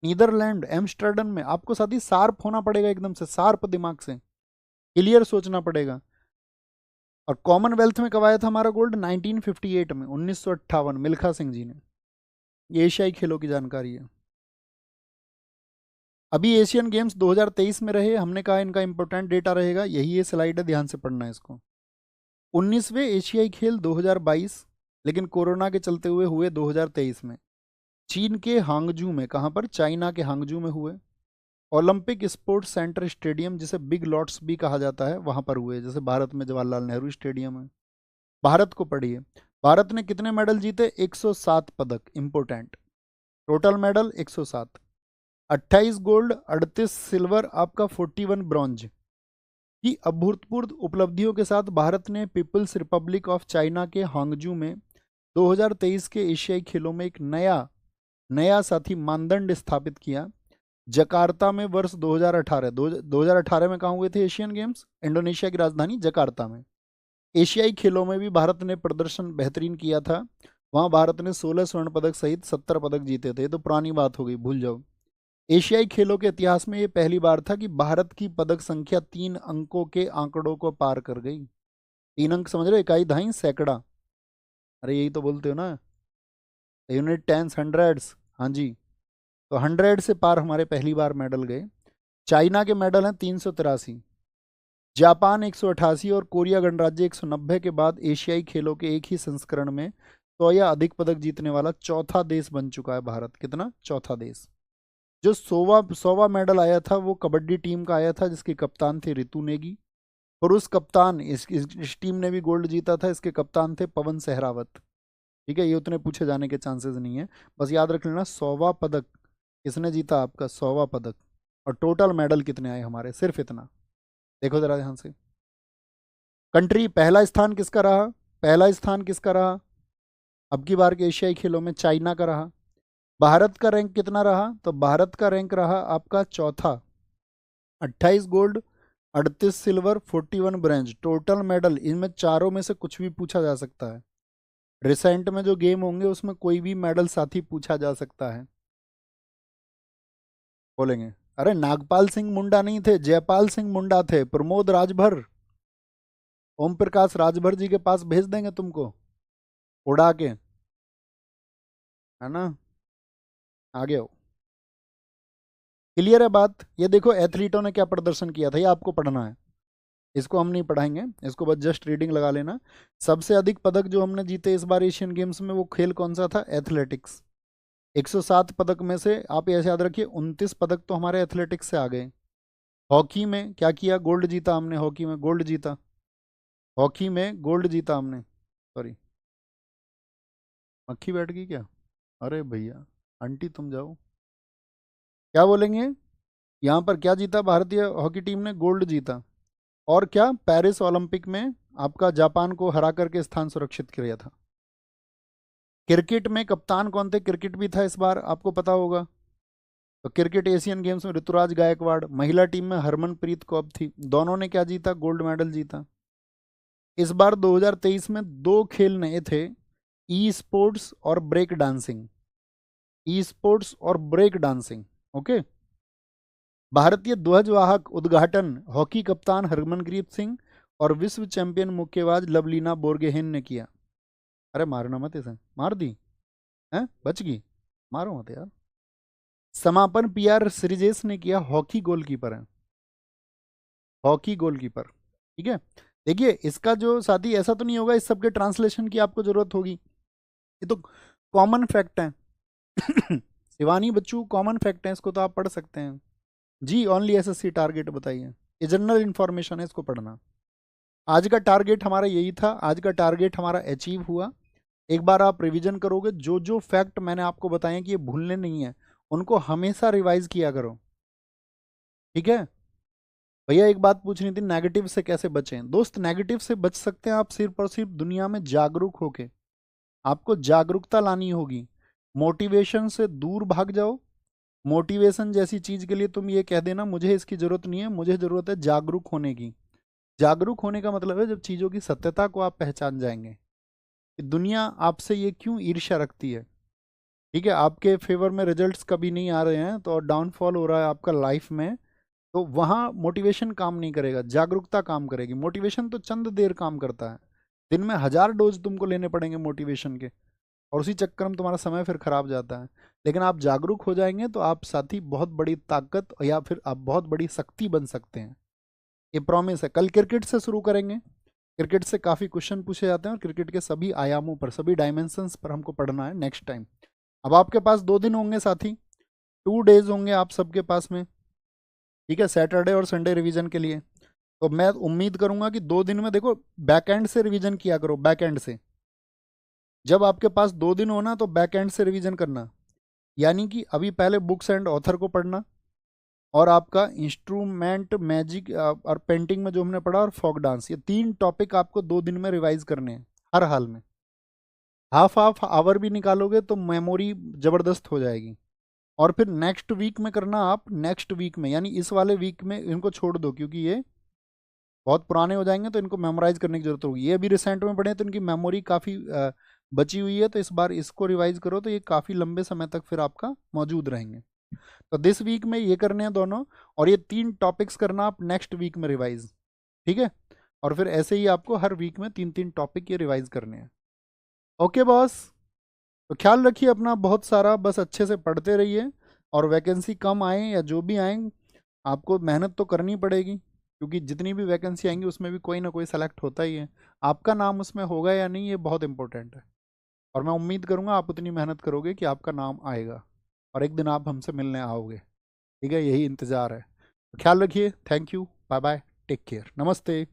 नीदरलैंड एम्स्टर्डम में। आपको साथी शार्प होना पड़ेगा, एकदम से शार्प दिमाग से क्लियर सोचना पड़ेगा। और कॉमनवेल्थ में कब आया था हमारा गोल्ड? 1958 में, 1958, मिल्खा सिंह जी ने। ये एशियाई खेलों की जानकारी है। अभी एशियन गेम्स 2023 में रहे, हमने कहा इनका इंपॉर्टेंट डेटा रहेगा, यही ये स्लाइड है, ध्यान से पढ़ना है इसको। 19वें एशियाई खेल 2022, लेकिन कोरोना के चलते हुए 2023 में। चीन के हांगजू में, कहाँ पर? चाइना के हांगजू में हुए। ओलंपिक स्पोर्ट्स सेंटर स्टेडियम, जिसे बिग लॉट्स भी कहा जाता है, वहां पर हुए। जैसे भारत में जवाहरलाल नेहरू स्टेडियम है। भारत को पढ़िए, भारत ने कितने मेडल जीते? 107 पदक, important. Total medal 107। 28 gold, 38 silver, आपका 41 ब्रॉन्ज की अभूतपूर्व उपलब्धियों के साथ भारत ने पीपल्स रिपब्लिक ऑफ चाइना के हांगजू में 2023 के एशियाई खेलों में एक नया नया साथी मानदंड स्थापित किया। जकार्ता में वर्ष 2018, 2018 में कहाँ हुए थे एशियन गेम्स? इंडोनेशिया की राजधानी जकार्ता में। एशियाई खेलों में भी भारत ने प्रदर्शन बेहतरीन किया था। वहां भारत ने 16 स्वर्ण पदक सहित 70 पदक जीते थे। ये तो पुरानी बात हो गई, भूल जाओ। एशियाई खेलों के इतिहास में ये पहली बार था कि भारत की पदक संख्या 3 अंकों के आंकड़ों को पार कर गई। 3 अंक समझ रहे हो? इकाई, दहाई, सैकड़ा। अरे यही तो बोलते हो ना, यूनिट टेंस हंड्रेड्स, हाँ जी। तो 100 से पार हमारे पहली बार मेडल गए। चाइना के मेडल हैं 383, जापान 188 और कोरिया गणराज्य 190 के बाद एशियाई खेलों के एक ही संस्करण में 100 या अधिक पदक जीतने वाला चौथा देश बन चुका है भारत। कितना? चौथा देश। जो 100वां मेडल आया था वो कबड्डी टीम का आया था, जिसके कप्तान थे रितु नेगी। और उस कप्तान इस टीम ने भी गोल्ड जीता था, इसके कप्तान थे पवन सहरावत। ठीक है, ये उतने पूछे जाने के चांसेस नहीं है, बस याद रख लेना 100वां पदक किसने जीता? आपका 100वां पदक। और टोटल मेडल कितने आए हमारे? सिर्फ इतना। देखो जरा ध्यान से। कंट्री पहला स्थान किसका रहा? पहला स्थान किसका रहा अब की बार के एशियाई खेलों में? चाइना का रहा। भारत का रैंक कितना रहा? तो भारत का रैंक रहा आपका चौथा, 28 gold, 38 silver, 41 bronze. Total medal इनमें चारों में से कुछ भी पूछा जा सकता है। रिसेंट में जो गेम होंगे उसमें कोई भी मेडल साथी पूछा जा सकता है। बोलेंगे अरे नागपाल सिंह मुंडा नहीं थे, जयपाल सिंह मुंडा थे। प्रमोद राजभर, ओम प्रकाश राजभर जी के पास भेज देंगे तुमको उड़ा के, है ना? आगे हो। क्लियर है बात? ये देखो एथलीटों ने क्या प्रदर्शन किया था, ये आपको पढ़ना है। इसको हम नहीं पढ़ाएंगे, इसको बस जस्ट रीडिंग लगा लेना। सबसे अधिक पदक जो हमने जीते इस बार एशियन गेम्स में, वो खेल कौन सा था? एथलेटिक्स। 107 पदक में से आप ऐसे याद रखिए 29 पदक तो हमारे एथलेटिक्स से आ गए। हॉकी में क्या किया? गोल्ड जीता हमने, हॉकी में गोल्ड जीता, हॉकी में गोल्ड जीता हमने। सॉरी, मक्खी बैठ गई क्या? अरे भैया आंटी तुम जाओ। क्या बोलेंगे? यहाँ पर क्या जीता? भारतीय हॉकी टीम ने गोल्ड जीता। और क्या? पेरिस ओलंपिक में आपका जापान को हरा करके स्थान सुरक्षित किया था। क्रिकेट में कप्तान कौन थे? क्रिकेट भी था इस बार, आपको पता होगा। तो क्रिकेट एशियन गेम्स में ऋतुराज गायकवाड़, महिला टीम में हरमनप्रीत कौर थी, दोनों ने क्या जीता? गोल्ड मेडल जीता। इस बार 2023 में दो खेल नए थे, ई स्पोर्ट्स और ब्रेक डांसिंग। ई स्पोर्ट्स और ब्रेक डांसिंग, ओके। भारतीय ध्वजवाहक उद्घाटन हॉकी कप्तान हरमनप्रीत सिंह और विश्व चैंपियन मुक्केबाज लवलीना बोर्गोहेन ने किया। अरे मारना मत इसे, मार दी है, बच गई, मारो मत यार। समापन पीआर श्रीजेश ने किया, हॉकी गोलकीपर है, हॉकी गोलकीपर। ठीक है, देखिए इसका जो साथी ऐसा तो नहीं होगा इस सब के ट्रांसलेशन की आपको जरूरत होगी, ये तो कॉमन फैक्ट है। शिवानी बच्चू कॉमन फैक्ट है, इसको तो आप पढ़ सकते हैं जी। ओनली एसएससी टारगेट बताइए, ये जनरल इंफॉर्मेशन है, इसको पढ़ना। आज का टारगेट हमारा यही था, आज का टारगेट हमारा अचीव हुआ। एक बार आप रिवीजन करोगे, जो जो फैक्ट मैंने आपको बताए कि ये भूलने नहीं है, उनको हमेशा रिवाइज किया करो। ठीक है भैया, एक बात पूछनी थी, नेगेटिव से कैसे बचें? दोस्त नेगेटिव से बच सकते हैं आप सिर्फ और सिर्फ दुनिया में जागरूक होके। आपको जागरूकता लानी होगी। मोटिवेशन से दूर भाग जाओ। मोटिवेशन जैसी चीज के लिए तुम ये कह देना मुझे इसकी जरूरत नहीं है, मुझे जरूरत है जागरूक होने की। जागरूक होने का मतलब है जब चीजों की सत्यता को आप पहचान जाएंगे कि दुनिया आपसे ये क्यों ईर्ष्या रखती है। ठीक है, आपके फेवर में रिजल्ट्स कभी नहीं आ रहे हैं तो डाउनफॉल हो रहा है आपका लाइफ में, तो वहाँ मोटिवेशन काम नहीं करेगा, जागरूकता काम करेगी। मोटिवेशन तो चंद देर काम करता है, दिन में 1000 डोज तुमको लेने पड़ेंगे मोटिवेशन के, और उसी चक्कर में तुम्हारा समय फिर खराब जाता है। लेकिन आप जागरूक हो जाएंगे तो आप साथी बहुत बड़ी ताकत या फिर आप बहुत बड़ी शक्ति बन सकते हैं, ये प्रॉमिस है। कल क्रिकेट से शुरू करेंगे, क्रिकेट से काफ़ी क्वेश्चन पूछे जाते हैं और क्रिकेट के सभी आयामों पर, सभी डायमेंशंस पर हमको पढ़ना है नेक्स्ट टाइम। अब आपके पास 2 दिन होंगे साथी, 2 डेज होंगे आप सबके पास में। ठीक है, सैटरडे और संडे रिवीजन के लिए। तो मैं उम्मीद करूंगा कि 2 दिन में देखो बैक एंड से रिवीजन किया करो, बैक एंड से। जब आपके पास 2 दिन हो ना तो बैक एंड से रिवीजन करना, यानी कि अभी पहले बुक्स एंड ऑथर को पढ़ना, और आपका इंस्ट्रूमेंट मैजिक और पेंटिंग में जो हमने पढ़ा, और फोक डांस, ये 3 टॉपिक आपको 2 दिन में रिवाइज करने हैं हर हाल में। हाफ हाफ आवर भी निकालोगे तो मेमोरी जबरदस्त हो जाएगी। और फिर नेक्स्ट वीक में करना आप, नेक्स्ट वीक में यानी इस वाले वीक में इनको छोड़ दो, क्योंकि ये बहुत पुराने हो जाएंगे तो इनको मेमोराइज करने की जरूरत होगी। ये अभी रिसेंट में पढ़े तो इनकी मेमोरी काफ़ी बची हुई है, तो इस बार इसको रिवाइज करो तो ये काफ़ी लंबे समय तक फिर आपका मौजूद रहेंगे। तो दिस वीक में ये करने हैं दोनों, और ये 3 टॉपिक्स करना आप नेक्स्ट वीक में रिवाइज। ठीक है, और फिर ऐसे ही आपको हर वीक में 3-3 टॉपिक ये रिवाइज करने हैं। ओके बॉस, तो ख्याल रखिए अपना बहुत सारा, बस अच्छे से पढ़ते रहिए। और वैकेंसी कम आए या जो भी आए, आपको मेहनत तो करनी पड़ेगी, क्योंकि जितनी भी वैकेंसी आएंगी उसमें भी कोई ना कोई सेलेक्ट होता ही है। आपका नाम उसमें होगा या नहीं, ये बहुत इंपॉर्टेंट है। और मैं उम्मीद करूंगा आप उतनी मेहनत करोगे कि आपका नाम आएगा और एक दिन आप हमसे मिलने आओगे। ठीक है, यही इंतज़ार है। तो ख्याल रखिए। Thank you. Bye bye. Take care. नमस्ते।